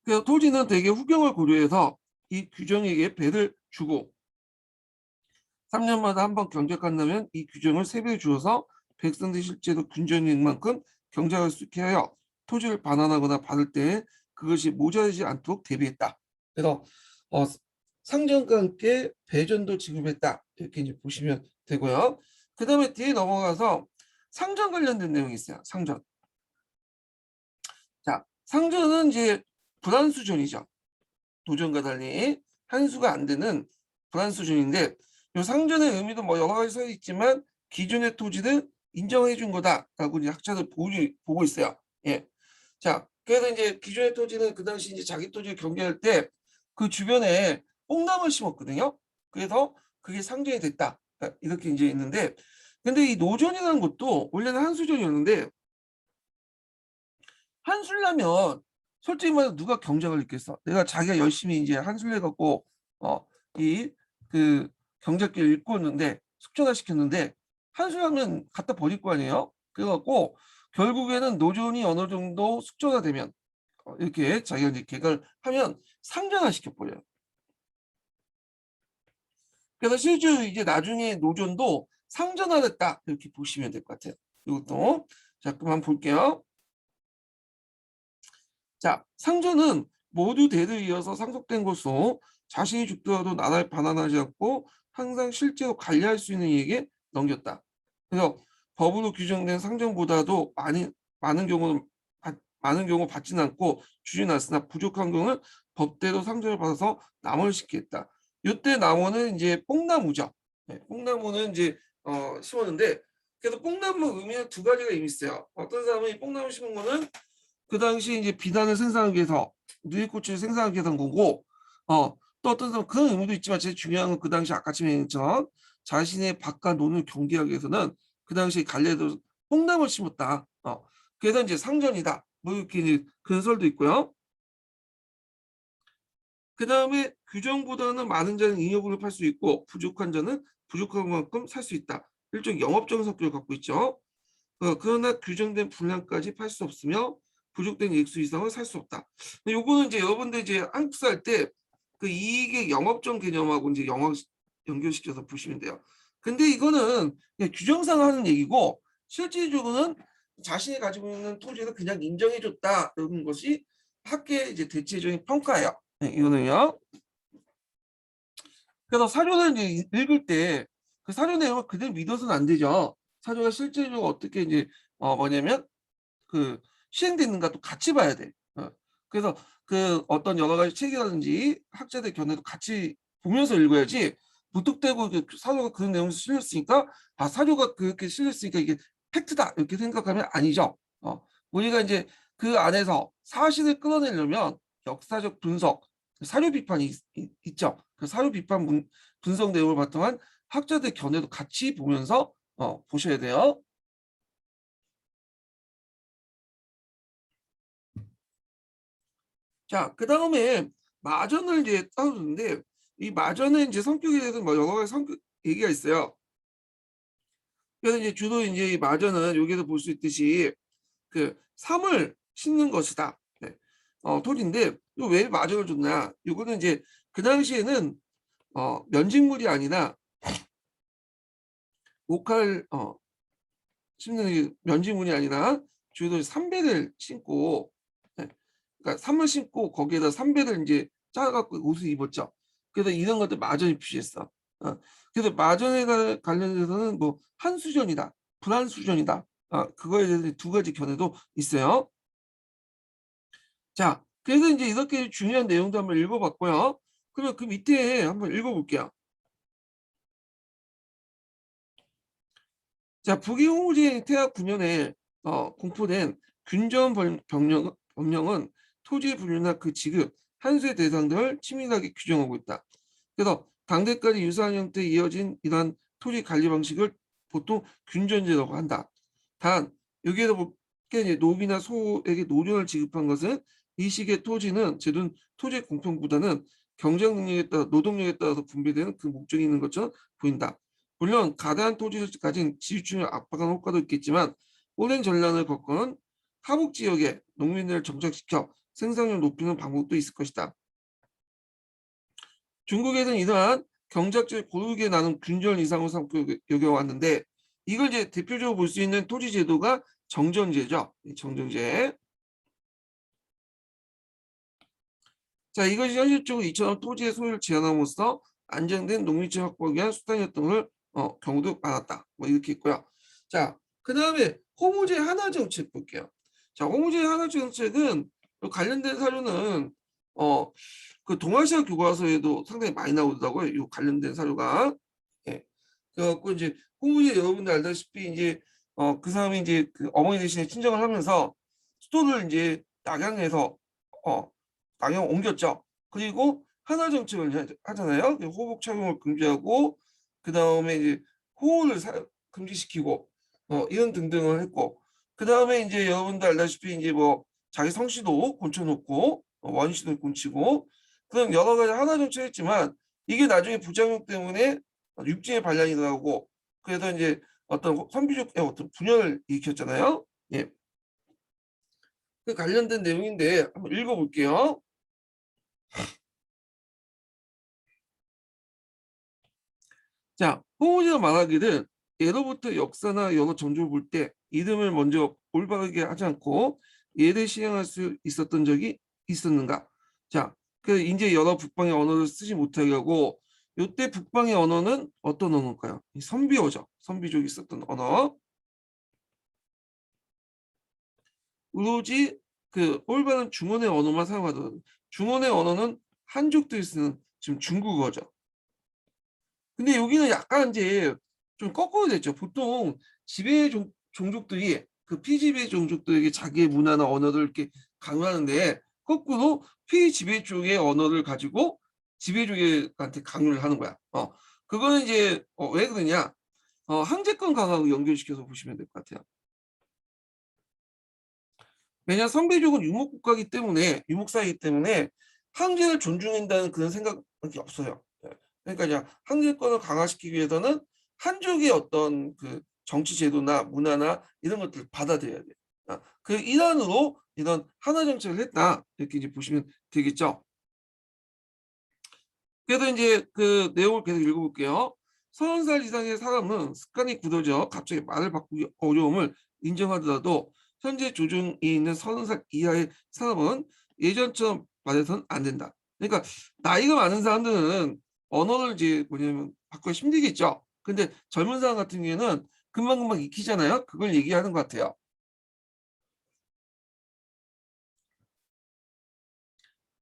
그래서 토지는 대개 후경을 고려해서 이 규정에게 배를 주고 3년마다 한 번 경작한다면 이 규정을 3배 주어서 백성들이 실제로 균전인 만큼 경작할 수 있게 하여 토지를 반환하거나 받을 때 그것이 모자라지 않도록 대비했다. 그래서 상전과 함께 배전도 지급했다. 이렇게 이제 보시면 되고요. 그 다음에 뒤에 넘어가서 상전 관련된 내용이 있어요. 상전. 자, 상전은 이제 불안수전이죠. 도전과 달리 한수가 안 되는 불안수전인데 이 상전의 의미도 뭐 여러 가지 써 있지만 기존의 토지를 인정해 준 거다라고 이제 학자들 보고 있어요. 예. 자, 그래서 이제 기존의 토지는 그 당시 이제 자기 토지를 경계할 때 그 주변에 뽕나무를 심었거든요. 그래서 그게 상전이 됐다. 이렇게 이제 있는데 근데 이 노전이라는 것도 원래는 한수전이었는데 한술라면 솔직히 말해서 누가 경쟁을 있겠어? 내가 자기가 열심히 이제 한술 해갖고 이 그 경작기를 일궜는데 숙전화 시켰는데 한술하면 갖다 버릴 거 아니에요? 그래갖고 결국에는 노전이 어느 정도 숙전화되면 이렇게 자기가 이제 개발을 하면 상전화 시켜버려요. 그래서 실제로 이제 나중에 노전도 상전화됐다 이렇게 보시면 될 것 같아요. 이것도 자 그만 볼게요. 자, 상전은 모두 대를 이어서 상속된 것으로 자신이 죽더라도 나라를 반환하지 않고 항상 실제로 관리할 수 있는 이에게 넘겼다. 그래서 법으로 규정된 상전보다도 많은 경우는 많은 경우 받지는 않고 주진 않으나 부족한 경우는 법대로 상전을 받아서 나무를 심겠다. 이때 나무는 이제 뽕나무죠. 네, 뽕나무는 이제 심었는데 그래서 뽕나무 의미는 두 가지가 의미 있어요. 어떤 사람은 이 뽕나무 심은 거는 그 당시 이제 비단을 생산하기 위해서 누이꽃을 생산하기 위해서 한 거고 또 어떤 사람은 그런 의미도 있지만 제일 중요한 건 그 당시 아까 얘기했던 자신의 밭과 논을 경계하기 위해서는 그 당시 갈래도 뽕나무를 심었다. 그래서 이제 상전이다. 뭐 이렇게 이제 근설도 있고요. 그 다음에 규정보다는 많은 자는 잉여분을 팔 수 있고 부족한 자는 부족한 만큼 살 수 있다. 일종의 영업적인 성격을 갖고 있죠. 그러나 규정된 분량까지 팔 수 없으며 부족된 액수 이상을 살 수 없다. 요거는 이제 여러분들 이제 한국 살 때 그 이익의 영업적 개념하고 이제 연결시켜서 보시면 돼요. 근데 이거는 그냥 규정상 하는 얘기고 실질적으로는 자신이 가지고 있는 토지를 그냥 인정해줬다는 것이 학계의 이제 대체적인 평가예요. 네, 이거는요. 그래서 사료를 이제 읽을 때 그 사료 내용을 그대로 믿어서는 안 되죠. 사료가 실제적으로 어떻게 이제 뭐냐면 그 시행되는가 또 같이 봐야 돼. 그래서 그 어떤 여러 가지 책이라든지 학자들 견해도 같이 보면서 읽어야지 무턱대고 사료가 그런 내용이 실렸으니까 사료가 그렇게 실렸으니까 이게 팩트다 이렇게 생각하면 아니죠. 우리가 이제 그 안에서 사실을 끌어내려면 역사적 분석, 사료 비판이 있죠. 그 사료 비판 분석 내용을 바탕한 학자들 견해도 같이 보면서 보셔야 돼요. 자, 그 다음에 마전을 이제 따르는데 이 마전은 이제 성격에 대해서 뭐 여러 가지 성격 얘기가 있어요. 그래서 이제 주로 이제 이 마전은 여기서 볼 수 있듯이 그 삼을 심는 것이다. 네. 토지인데 또 왜 마전을 줬냐? 이거는 이제 그 당시에는 면직물이 아니라 목할 심는 면직물이 아니라 주로 삼배를 심고, 네. 그러니까 삼을 심고 거기에다 삼배를 이제 짜갖고 옷을 입었죠. 그래서 이런 것들 마전이 필요했어. 그래서 마전에 관련해서는 뭐 한수전이다, 불한수전이다. 그거에 대해서 두 가지 견해도 있어요. 자, 그래서 이제 이렇게 중요한 내용도 한번 읽어봤고요. 그러면 그 밑에 한번 읽어볼게요. 자, 북이홍우제 태학 9년에 공포된 균전 법령은 토지 분류나 그 지급, 한수의 대상들을 치밀하게 규정하고 있다. 그래서 당대까지 유사한 형태에 이어진 이러한 토지 관리 방식을 보통 균전제라고 한다. 단 여기에서 볼게 이제 노비나 소에게 노령을 지급한 것은 이 시기의 토지는 제도는 토지의 공평보다는 경쟁 능력에 따라 노동력에 따라서 분배되는 그 목적이 있는 것처럼 보인다. 물론 가다한 토지를 가진 지주층을 압박하는 효과도 있겠지만 오랜 전란을 겪은 하북 지역에 농민들을 정착시켜 생산을 높이는 방법도 있을 것이다. 중국에서는 이러한 경작지를 고르게 나눈 균절 이상으로 삼고 여겨왔는데 이걸 이제 대표적으로 볼 수 있는 토지 제도가 정전제죠. 정전제. 자, 이것이 현실적으로 이처럼 토지의 소유를 제한함으로써 안정된 농민층 확보를 위한 수단이었던 걸 경우도 많았다. 뭐 이렇게 있고요. 자, 그 다음에 호무제 하나 정책 볼게요. 자, 호무제 하나 정책은 관련된 사료는 그 동아시아 교과서에도 상당히 많이 나오더라고요. 이 관련된 사료가. 예. 그래갖고 이제 호무제 여러분들 알다시피 이제 그 사람이 이제 그 어머니 대신에 친정을 하면서 수도를 이제 낙양에서 낙양 옮겼죠. 그리고 하나 정책을 하잖아요. 호복 착용을 금지하고 그 다음에 이제 호우를 금지시키고 이런 등등을 했고 그 다음에 이제 여러분들 알다시피 이제 뭐 자기 성씨도 곤쳐놓고 원시도 곤치고 그런 여러 가지 하나 정책을 했지만 이게 나중에 부작용 때문에 육지의 반란이 나오고 그래서 이제 어떤 선비족의 어떤 분열을 일으켰잖아요. 예. 그 관련된 내용인데 한번 읽어볼게요. 자, 홍우지가 말하기를 예로부터 역사나 여러 정조를 볼 때 이름을 먼저 올바르게 하지 않고 예를 시행할 수 있었던 적이 있었는가? 자, 그 이제 여러 북방의 언어를 쓰지 못하게 하고 이때 북방의 언어는 어떤 언어일까요? 선비어죠. 선비족이 썼던 언어. 오로지 그 올바른 중원의 언어만 사용하던 중원의 언어는 한족들이 쓰는 지금 중국어죠. 근데 여기는 약간 이제 좀 거꾸로 됐죠. 보통 지배 종족들이 그 피지배 종족들에게 자기의 문화나 언어를 이렇게 강요하는데 거꾸로 피지배 쪽의 언어를 가지고 지배족한테 강요를 하는 거야. 그거는 이제 왜 그러냐? 항제권 강화하고 연결시켜서 보시면 될 것 같아요. 왜냐 선비족은 유목국가이기 때문에 유목사이기 때문에 항제를 존중한다는 그런 생각이 없어요. 예. 그러니까 이제 항제권을 강화시키기 위해서는 한족의 어떤 그 정치 제도나 문화나 이런 것들을 받아들여야 돼요. 그 일환으로 이런 하나 정책을 했다 이렇게 이제 보시면 되겠죠. 그래서 이제 그 내용을 계속 읽어볼게요. 30살 이상의 사람은 습관이 굳어져 갑자기 말을 바꾸기 어려움을 인정하더라도 현재 조정이 있는 30살 이하의 사람은 예전처럼 말해서는 안 된다. 그러니까 나이가 많은 사람들은 언어를 이제 뭐냐면 바꾸기 힘들겠죠. 근데 젊은 사람 같은 경우에는 금방금방 익히잖아요. 그걸 얘기하는 것 같아요.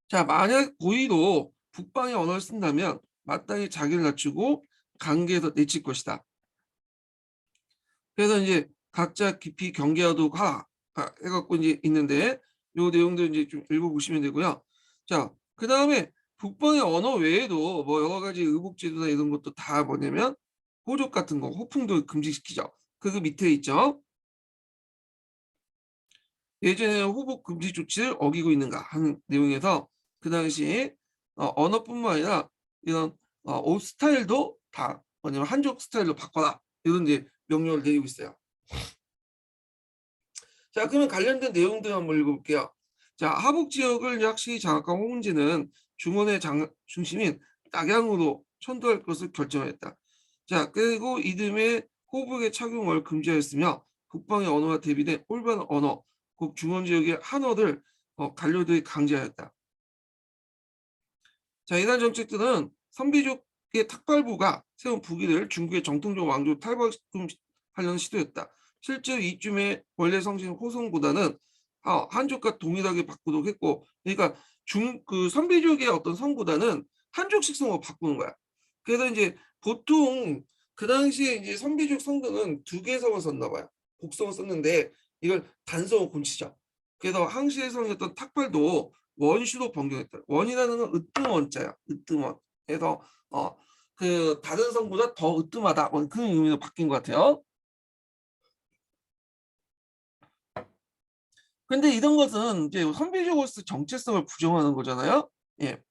자, 만약 고의로 북방의 언어를 쓴다면 마땅히 자기를 낮추고 관계에서 내칠 것이다. 그래서 이제 각자 깊이 경계하도록 하라 해갖고 이제 있는데 요 내용들 이제 좀 읽어보시면 되고요. 자, 그 다음에 북방의 언어 외에도 뭐 여러 가지 의복제도나 이런 것도 다 뭐냐면 호족 같은 거, 호풍도 금지시키죠. 그 밑에 있죠. 예전에 호복 금지 조치를 어기고 있는가 하는 내용에서 그 당시 언어뿐만 아니라 이런 옷 스타일도 다 뭐냐면 한족 스타일로 바꿔라 이런 이제 명령을 내리고 있어요. 자, 그러면 관련된 내용들 한번 읽어볼게요. 자, 하북 지역을 확실히 장악한 홍은지는 중원의 중심인 낙양으로 천도할 것을 결정했다. 자, 그리고 이듬해 호북의 착용을 금지하였으며 북방의 언어와 대비된 올바른 언어, 곧 중원 지역의 한어를 관료들이 강제하였다. 자, 이러한 정책들은 선비족의 탁발부가 세운 부기를 중국의 정통적 왕조 탈바꿈하려는 시도였다. 실제로 이쯤에 원래 성신 호성보다는 한족과 동일하게 바꾸도록 했고, 그러니까 그 선비족의 어떤 성보다는 한족식 성으로 바꾸는 거야. 그래서 이제 보통 그 당시에 이제 선비족 성들은 두 개의 성을 썼나 봐요. 곡성을 썼는데 이걸 단성을 고치죠. 그래서 항시의 성이었던 탁발도 원슈로 변경했다. 원이라는 건 으뜸원자야. 으뜸원. 그래서 그 다른 성보다 더 으뜸하다. 뭐 그런 의미로 바뀐 것 같아요. 근데 이런 것은 이제 선비족으로서 정체성을 부정하는 거잖아요. 예.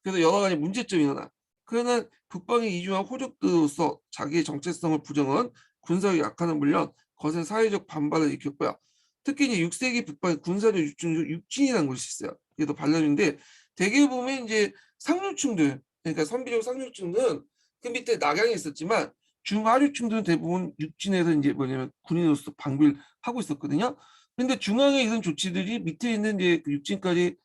그래서 여러 가지 문제점이 일어나. 그러나 북방에 이주한 호족들로서 자기의 정체성을 부정은 군사력이 약하는 물론 거센 사회적 반발을 일으켰고요. 특히 이제 6세기 북방의 군사력 육진 중 육진이라는 것이 있어요. 이게 더 반란인데 대개 보면 이제 상류층들, 그러니까 선비족 상류층은 그 밑에 낙양이 있었지만 중하류층들은 대부분 육진에서 이제 뭐냐면 군인으로서 방비를 하고 있었거든요. 근데 중앙의 이런 조치들이 밑에 있는 이제 그 육진까지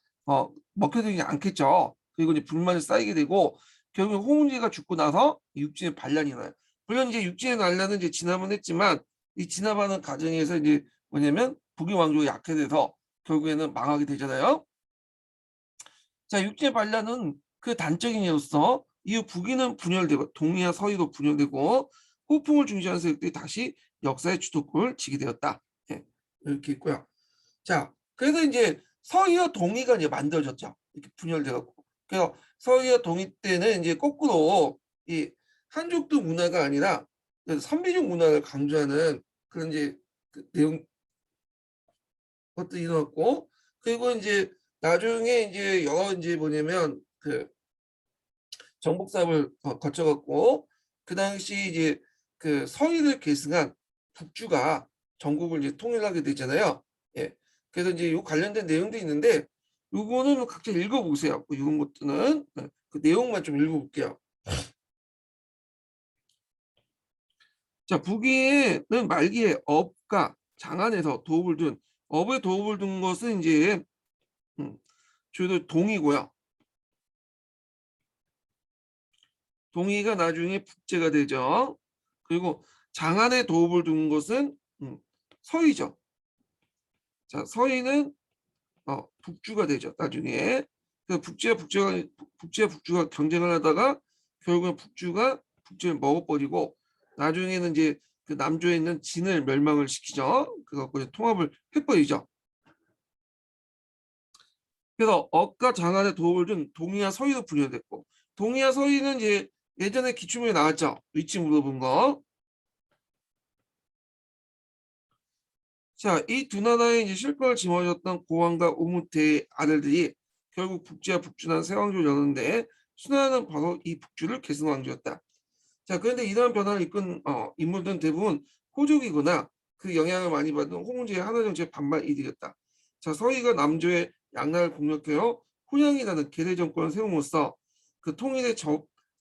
먹혀들지 않겠죠. 그리고 이제 불만이 쌓이게 되고 결국 홍은지가 죽고 나서 육진의 반란이 나요. 물론 이제 육진의 반란은 이제 진압은 했지만 이 진압하는 과정에서 이제 뭐냐면 북의 왕조가 약해져서 결국에는 망하게 되잖아요. 자, 육진의 반란은 그 단적인 예로서 이후 북위는 분열되고 동이와 서위도 분열되고 호풍을 중시하는 세력들이 다시 역사의 주도권을 지게 되었다. 네, 이렇게 있고요. 자, 그래서 이제 서희와 동이가 이제 만들어졌죠. 이렇게 분열돼갖고. 그래서 서희와 동이 때는 이제 거꾸로 이 한족도 문화가 아니라 선비족 문화를 강조하는 그런 이제 그 내용 것들이 일어났고, 그리고 이제 나중에 이제 여러 이제 뭐냐면 그 정복 사업을 거쳐갖고 그 당시 이제 그 서희를 계승한 북주가 전국을 이제 통일하게 되잖아요. 예. 그래서 이제 요 관련된 내용도 있는데 요거는 각자 읽어보세요. 이런 것들은 그 내용만 좀 읽어볼게요. 자, 북위에는 말기에 업과 장안에서 도읍을 둔 업에 도읍을 둔 것은 이제 주로 동이고요. 동이가 나중에 북제가 되죠. 그리고 장안에 도읍을 둔 것은 서희죠. 자, 서희는 북주가 되죠. 나중에 그 북주가 경쟁을 하다가 결국은 북주가 북주를 먹어버리고 나중에는 이제 그 남조에 있는 진을 멸망을 시키죠. 그래서 통합을 해버리죠. 그래서 억과 장안의 도읍을 준 동이와 서희도 분열됐고 동이와 서희는 이제 예전에 기출문에 나왔죠. 위치 물어본 거. 자, 이 두 나라의 이제 실권을 짊어졌던 고왕과 우무태의 아들들이 결국 북지와 북준한 새 왕조를 여는데 순하는 바로 이 북주를 계승 왕조였다. 자, 그런데 이러한 변화를 이끈 인물들은 대부분 호족이거나 그 영향을 많이 받은 홍은지의 하나 정치의 반발 이들이었다. 자, 서희가 남조의 양나라를 공략하여 훈양이라는 계대 정권을 세움으로써 그 통일의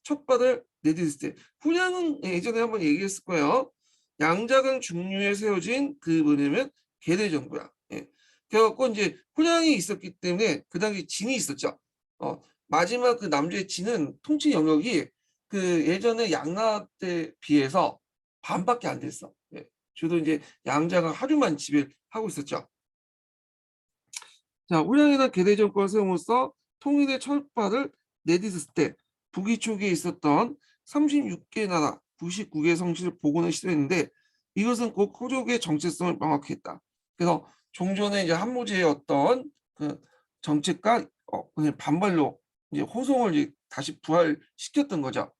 첫발을 내딛을 때 훈양은 예전에 한번 얘기했을 거예요. 양자강 중류에 세워진 그 뭐냐면 계대 정부야. 예. 그래갖고 이제 훈양이 있었기 때문에 그 당시 진이 있었죠. 마지막 그 남조의 진은 통치 영역이 그 예전에 양나 때 비해서 반밖에 안 됐어. 예. 주로 이제 양자가 하루만 지배하고 있었죠. 자, 우량이나 계대 정권을 세움으로써 통일의 첫발을 내딛었을 때 북이쪽에 있었던 36개 나라 99개 성씨를 복원을 시도했는데 이것은 꼭 호족의 정체성을 명확히 했다. 그래서 종전에 이제 한무제의 어떤 그 정책과 그냥 반발로 이제 호송을 이제 다시 부활시켰던 거죠.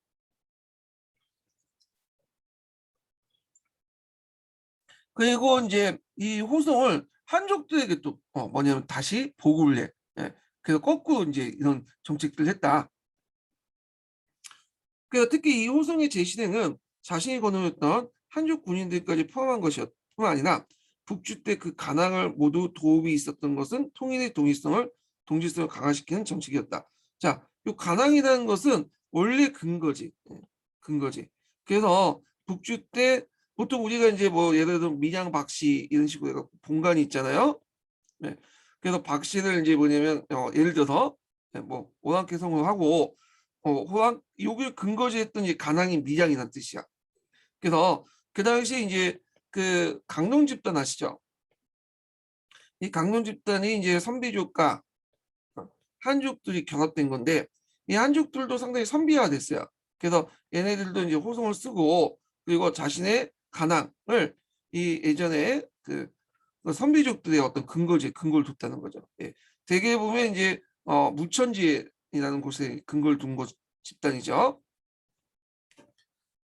그리고 이제 이 호송을 한족들에게 또 뭐냐면 다시 보고를 해. 예. 그래서 거꾸로 이제 이런 정책들을 했다. 그래서 특히 이 호송의 재실행은 자신이 거느렸던 한족 군인들까지 포함한 것이었 뿐만 아니라 북주 때 그 가낭을 모두 도움이 있었던 것은 통일의 동질성을 강화시키는 정책이었다. 자, 이 가낭이라는 것은 원래 근거지. 예, 근거지. 그래서 북주 때 보통 우리가 이제 뭐 예를 들어 민양 박씨 이런 식으로 해서 본관이 있잖아요. 네. 그래서 박씨를 이제 뭐냐면 예를 들어서 뭐 오랑캐성을 하고 호랑 여기를 근거지했던 이 가낭이 밀양이라는 뜻이야. 그래서 그 당시 이제 그 강릉 집단 아시죠? 이 강릉 집단이 이제 선비족과 한족들이 결합된 건데 이 한족들도 상당히 선비화됐어요. 그래서 얘네들도 이제 호송을 쓰고 그리고 자신의 가낭을 이 예전에 그 선비족들의 어떤 근거를 뒀다는 거죠. 예. 대개 보면 이제 무천지라는 곳에 근거를 둔 집단이죠.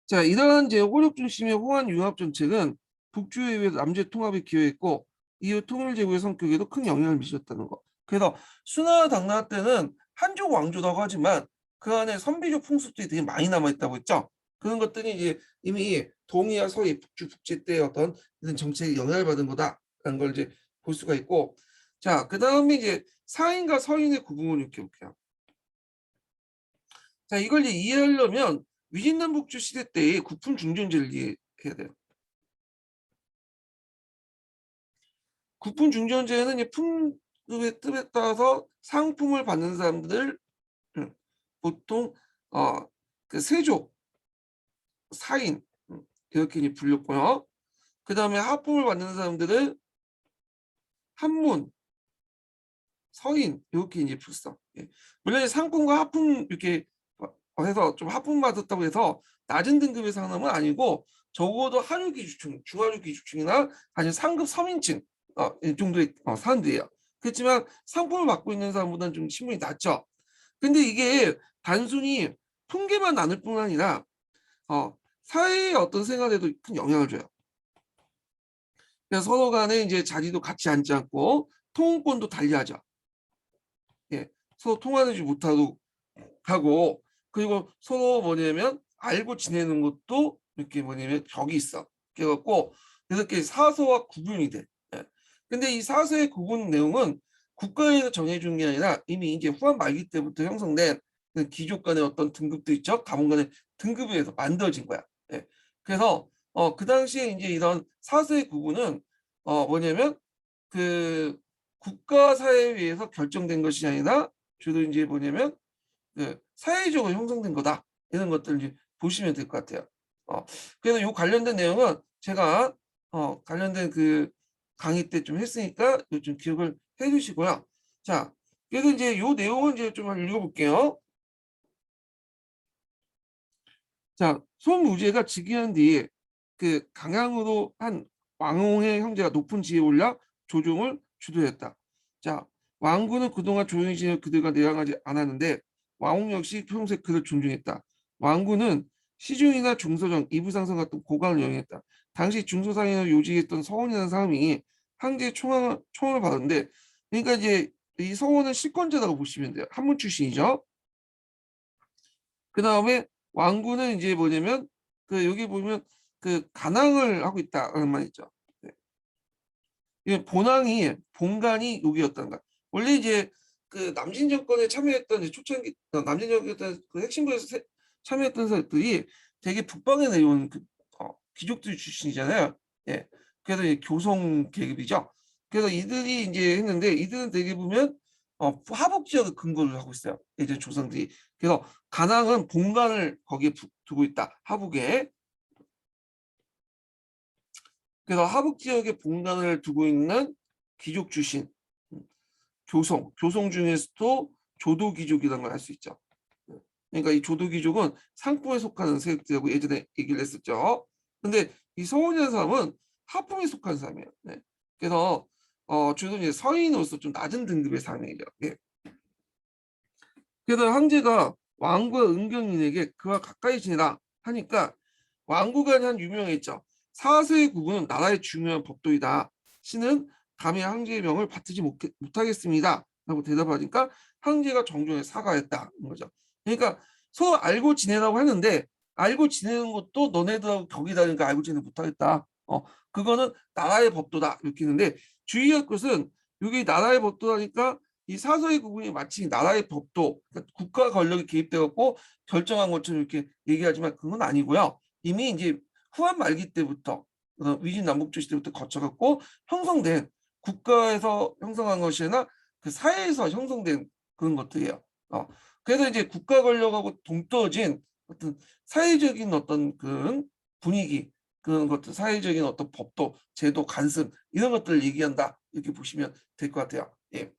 자, 이러한 이제 호족 중심의 호환 융합 정책은 북주에 의해 남제 통합에 기여했고 이후 통일 제국의 성격에도 큰 영향을 미쳤다는 거. 그래서 순화 당나라 때는 한족 왕조라고 하지만 그 안에 선비족 풍습들이 되게 많이 남아 있다고 했죠. 그런 것들이 이제 이미 동이와 서희 북주 북제 때 어떤 이런 정책에 영향을 받은 거다라는 걸 이제 볼 수가 있고, 자, 그 다음에 이제 사인과 서인의 구분을 이렇게 볼게요. 자, 이걸 이제 이해하려면 위진남북주 시대 때의 국품 중전제를 이해해야 돼요. 국품 중전제는 이 품급의 뜻에 따라서 상품을 받는 사람들 보통 그 세족, 사인 이렇게 이제 불렸고요. 그 다음에 하품을 받는 사람들은 한문, 서인 이렇게 이제 풀었어. 예. 물론 상품과 하품 이렇게 해서 좀 하품 받았다고 해서 낮은 등급의 상남은 아니고 적어도 하류 기주층, 중하류 기주층이나 아니면 상급 서민층 이 정도의 사람들이에요. 그렇지만 상품을 받고 있는 사람보다는 좀 신분이 낮죠. 근데 이게 단순히 풍계만 나눌 뿐 아니라 사회의 어떤 생활에도 큰 영향을 줘요. 그래서 서로 간에 이제 자리도 같이 앉지 않고 통혼권도 달리하죠. 예, 서로 통화하지 못하고 하고 그리고 서로 뭐냐면 알고 지내는 것도 이렇게 뭐냐면 벽이 있어. 그래갖고 이렇게 사서와 구분이 돼. 예. 근데 이 사서의 구분 내용은 국가에서 정해준 게 아니라 이미 이제 후한 말기 때부터 형성된 그 귀족 간의 어떤 등급도 있죠. 가문 간의 등급에 의해서 만들어진 거야. 예. 그래서 그 당시에 이제 이런 사서의 구분은 뭐냐면 그 국가 사회에 의해서 결정된 것이 아니라 주로 이제 뭐냐면 그 사회적으로 형성된 거다 이런 것들 이제 보시면 될 것 같아요. 어, 그래서 요 관련된 내용은 제가 관련된 그 강의 때 좀 했으니까 좀 기억을 해주시고요. 자, 그래서 이제 요 내용을 이제 좀 읽어볼게요. 자, 손무제가 즉위한 뒤에 그 강양으로 한 왕홍의 형제가 높은 지위에 올라 조종을 주도했다. 자, 왕군은 그동안 조용히 지내 그들과 내랑하지 않았는데 왕홍 역시 평소에 그를 존중했다. 왕군은 시중이나 중서정, 이부상성 같은 고관을 영위했다. 당시 중서상인을 요직했던 서원이라는 사람이 황제의 총을 받았는데 그러니까 이제 이 서원은 실권자라고 보시면 돼요. 한문 출신이죠. 그 다음에 왕군은 이제 뭐냐면 그 여기 보면 그 간항을 하고 있다라는 말이죠. 네. 이게 본관이 여기였다는 거야. 원래 이제 그 남진 정권에 참여했던 초창기 남진 정권 그 핵심부에서 참여했던 사람들이 되게 북방에 내려온 그 귀족들 출신이잖아요. 예. 그래서 이제 교성 계급이죠. 그래서 이들이 이제 했는데 이들은 되게 보면 하북 지역을 근거를 하고 있어요. 예전 조상들이. 그래서 가낭은 본관을 거기에 두고 있다. 하북에. 그래서 하북 지역에 본관을 두고 있는 귀족 출신 교성 중에서도 조도 귀족이라는 걸 알 수 있죠. 그러니까 이 조도귀족은 상품에 속하는 세력들이라고 예전에 얘기를 했었죠. 근데 이 서원이라는 사람은 하품에 속한 사람이에요. 네. 그래서 주로 이제 서인으로서 좀 낮은 등급의 사람이죠. 예. 그래서 황제가 왕과 은경인에게 그와 가까이 지내라 하니까 왕구간이 한 유명했죠. 사서의 구분은 나라의 중요한 법도이다. 신은 감히 황제의 명을 받들지 못하겠습니다. 라고 대답하니까 황제가 정중하게 사과했다는 거죠. 그러니까 서로 알고 지내라고 하는데 알고 지내는 것도 너네들하고 격이다니까 알고 지내 못하겠다. 그거는 나라의 법도다. 이렇게 했는데 주의할 것은 여기 나라의 법도라니까 이 사서의 구분이 마치 나라의 법도, 그러니까 국가 권력이 개입되었고 결정한 것처럼 이렇게 얘기하지만 그건 아니고요. 이미 이제 후한 말기 때부터 위진 남북조 시대부터 거쳐갔고 형성된 국가에서 형성한 것이나 그 사회에서 형성된 그런 것들이에요. 그래서 이제 국가 권력하고 동떨어진 어떤 사회적인 어떤 그런 분위기, 그런 것들, 사회적인 어떤 법도, 제도, 관습 이런 것들을 얘기한다 이렇게 보시면 될 것 같아요. 예.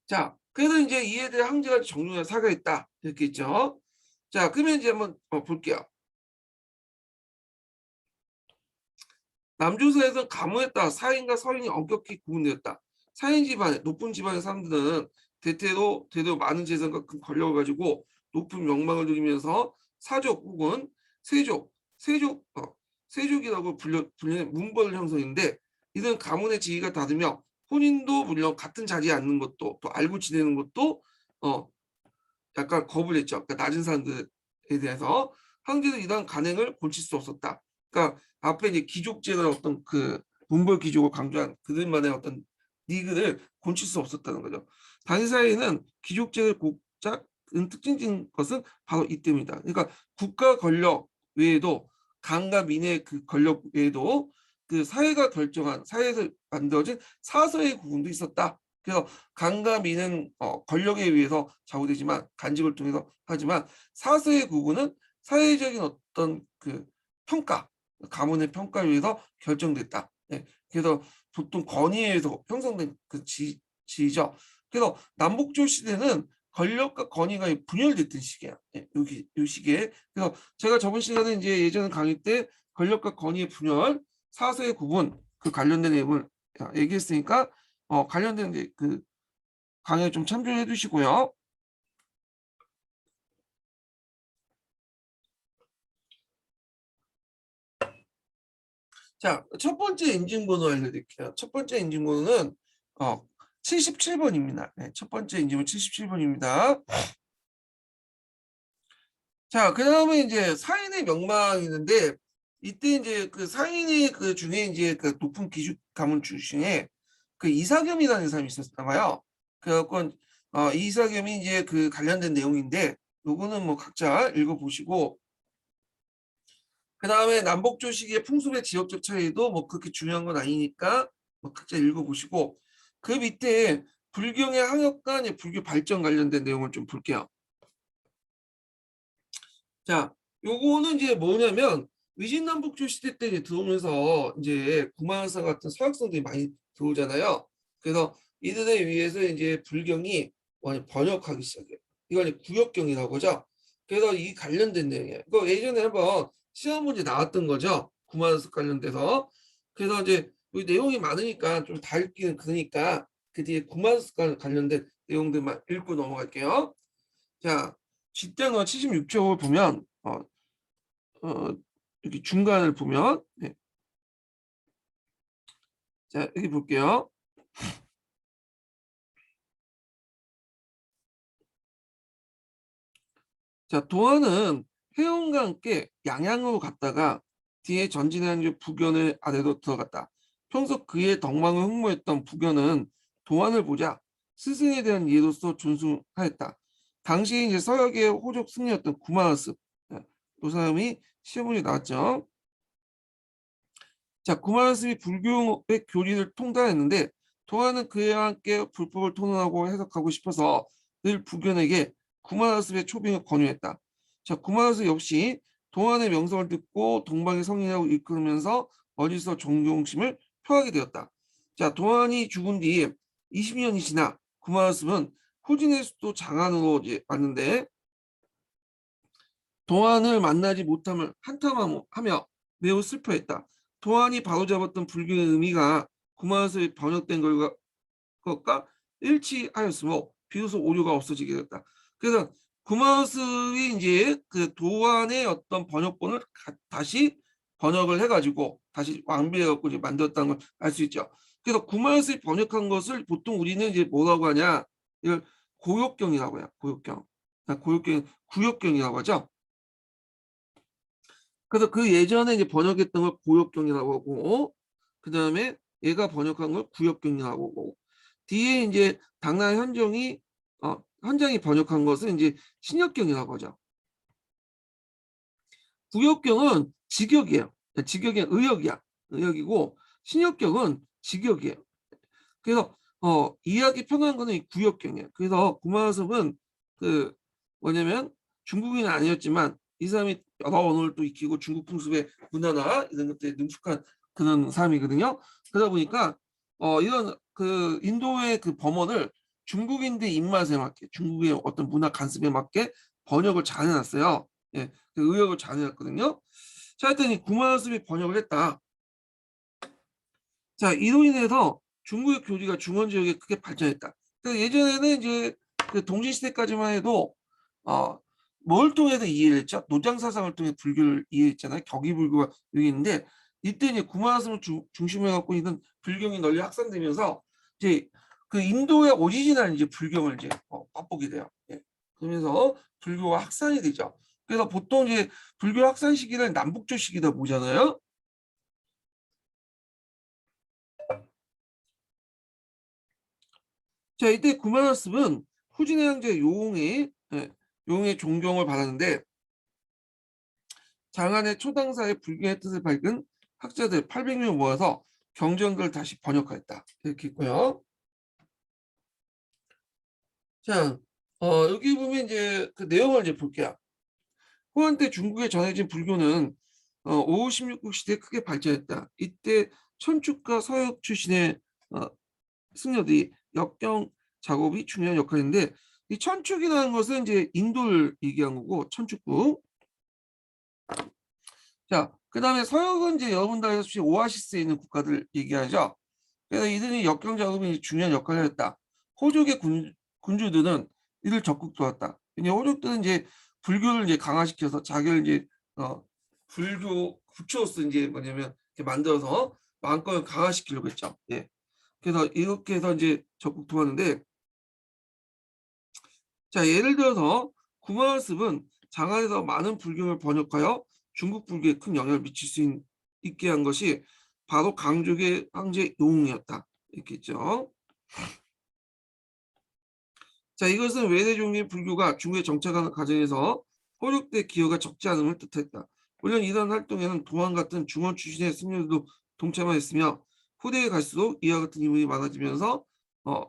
자, 그래서 이제 이에 대해 황제가 정중하게 사과했다 이렇게 했죠. 자, 그러면 이제 한번 볼게요. 남조선에서 가문에 따라 사인과 서인이 엄격히 구분되었다. 사인 집안의 높은 집안의 사람들은 대대로 많은 재산과 큰 권력을 가지고 높은 명망을 누리면서 사족 혹은 세족이라고 불리는 문벌 형성인데 이들은 가문의 지위가 다르며 혼인도 물론 같은 자리에 앉는 것도 또 알고 지내는 것도 약간 겁을 했죠. 그러니까 낮은 사람들에 대해서 황제는 이러한 간행을 고칠 수 없었다. 그러니까 앞에 이제 귀족제의 어떤 그 문벌 귀족을 강조한 그들만의 어떤 리그를 고칠 수 없었다는 거죠. 당시 사회에는 귀족제를 곡작 특징적인 것은 바로 이 때문이다. 그러니까 국가 권력 외에도 강과 민의 그 권력 외에도 그 사회가 결정한 사회에서 만들어진 사서의 구분도 있었다. 그래서 강과 민은 권력에 의해서 좌우되지만 간직을 통해서 하지만 사서의 구분은 사회적인 어떤 그 평가, 가문의 평가에 의해서 결정됐다. 네. 그래서 보통 권위에 의해서 형성된 그 지위죠. 그래서 남북조 시대는 권력과 권위가 분열됐던 시기야. 네. 여기 이 시기에. 그래서 제가 저번 시간에 이제 예전 강의 때 권력과 권위의 분열, 사서의 구분 그 관련된 내용을 얘기했으니까 관련된 그 강의 좀 참조해 주시고요. 자, 첫 번째 인증번호 알려드릴게요. 첫 번째 인증번호는 77번입니다. 네, 첫 번째 인증번호 77번입니다. 자, 그 다음에 이제 사인의 명망이 있는데 이때 이제 그 사인의 그 중에 이제 그 높은 기숙 가문 출신에 그 이사겸이라는 사람이 있었나 봐요. 그래갖고 이사겸이 이제 그 관련된 내용인데 요거는 뭐 각자 읽어보시고 그 다음에 남북조 시기의 풍습의 지역적 차이도 뭐 그렇게 중요한 건 아니니까 뭐 각자 읽어보시고 그 밑에 불경의 항역과 불교 발전 관련된 내용을 좀 볼게요. 자, 요거는 이제 뭐냐면 위진남북조 시대 때 이제 들어오면서 이제 구마사 같은 서학성들이 많이 들어오잖아요. 그래서 이들에 의해서 이제 불경이 번역하기 시작해요. 이걸 구역경이라고 하죠. 그래서 이 관련된 내용이에요. 이거 예전에 한번 시험 문제 나왔던 거죠. 구마사 관련돼서. 그래서 이제 내용이 많으니까 좀 다 읽기는 그러니까 그 뒤에 구마사 관련된 내용들만 읽고 넘어갈게요. 자, 뒷단어 76쪽을 보면 여기 중간을 보면 네. 자, 여기 볼게요. 자, 도하는 회원과 함께 양양으로 갔다가 뒤에 전진한 부견을 아래로 들어갔다. 평소 그의 덕망을 흠모했던 부견은 도안을 보자 스승에 대한 예로서 존숭하였다. 당시 이제 서역의 호족 승려였던 구마우스 이 사람이 시험문제 나왔죠. 자, 구마우스이 불교의 교리를 통달했는데 도안은 그와 함께 불법을 토론하고 해석하고 싶어서 늘 부견에게 구마우스의 초빙을 권유했다. 자, 구마우스 역시 도안의 명성을 듣고 동방의 성인이라고 이끌으면서 어디서 존경심을 표하게 되었다. 자, 도안이 죽은 뒤 20년이 지나 구마우스는 후진의 수도 장안으로 이제 왔는데 도안을 만나지 못함을 한탄하며 매우 슬퍼했다. 도안이 바로잡았던 불교의 의미가 구마스에 번역된 것과 일치하였으므로 비로소 오류가 없어지게 됐다. 그래서 구마스이 이제 그 도안의 어떤 번역본을 다시 번역을 해가지고 다시 완비해갖고 이제 만들었다는 걸 알 수 있죠. 그래서 구마스이 번역한 것을 보통 우리는 이제 뭐라고 하냐, 이걸 고역경이라고 해요. 고역경. 구역경이라고 하죠. 그래서 그 예전에 이제 번역했던 걸 고역경이라고 하고, 그 다음에 얘가 번역한 걸 구역경이라고 하고, 뒤에 이제 당나라 현장이 번역한 것은 이제 신역경이라고 하죠. 구역경은 직역이에요. 직역이 의역이야. 의역이고 신역경은 직역이에요. 그래서 이해하기 편한 거는 이 구역경이에요. 그래서 구마섭은 그 뭐냐면 중국인은 아니었지만 이 사람이 여러 언어를 또 익히고 중국 풍습의 문화나 이런 것들에 능숙한 그런 사람이거든요. 그러다 보니까 이런 그 인도의 그 범어를 중국인들 입맛에 맞게 중국의 어떤 문화 간습에 맞게 번역을 잘 해놨어요. 예, 그 의역을 잘 해놨거든요. 자, 하여튼 이 구마섭이 번역을 했다. 자, 이로 인해서 중국의 교리가 중원 지역에 크게 발전했다. 그러니까 예전에는 이제 그 동시 시대까지만 해도 뭘 통해서 이해를 했죠? 노장 사상을 통해 불교를 이해했잖아요. 격의불교가 여기 있는데 이때 이제 구마스를 중심으로 갖고 있는 불경이 널리 확산되면서 이제 그 인도의 오리지널 이제 불경을 이제 맛보게 돼요. 예. 그러면서 불교가 확산이 되죠. 그래서 보통 이제 불교 확산 시기를 남북조 시기다 보잖아요. 자, 이때 구마스는 후진의 형제 용의 존경을 받았는데 장안의 초당사의 불교의 뜻을 밝은 학자들 800명 모아서 경전들을 다시 번역하였다. 이렇게 있고요. 자, 여기 보면 이제 그 내용을 이제 볼게요. 후한 때 중국에 전해진 불교는 5, 16국 시대에 크게 발전했다. 이때 천축과 서역 출신의 승려들이 역경 작업이 중요한 역할인데 이 천축이라는 것은 이제 인도를 얘기한 거고 천축국. 자, 그 다음에 서역은 이제 여러분들 알다시피 오아시스에 있는 국가들 얘기하죠. 그래서 이들이 역경 작업이 중요한 역할을 했다. 호족의 군주들은 이를 적극 도왔다. 이제 호족들은 이제 불교를 이제 강화시켜서 자기를 이제 불교 부처로서 이제 뭐냐면 이렇게 만들어서 마음껏 강화시키려고 했죠. 예. 그래서 이렇게 해서 이제 적극 도왔는데, 자, 예를 들어서 구마습은 장안에서 많은 불교를 번역하여 중국 불교에 큰 영향을 미칠 수 있게 한 것이 바로 강족의 황제 용이었다. 이렇게 있죠. 자, 이것은 외대 종류의 불교가 중국에 정착하는 과정에서 호족대 기여가 적지 않음을 뜻했다. 물론 이런 활동에는 도안 같은 중원 출신의 승려들도 동참하였으며 후대에 갈수록 이와 같은 인물이 많아지면서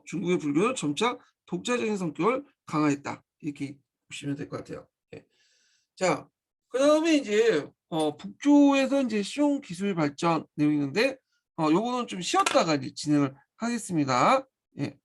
중국의 불교는 점차 독자적인 성격을 강화했다. 이렇게 보시면 될 것 같아요. 예. 자, 그 다음에 이제 북조에서 이제 시용 기술 발전 내용이 있는데 요거는 좀 쉬었다가 이제 진행을 하겠습니다. 예.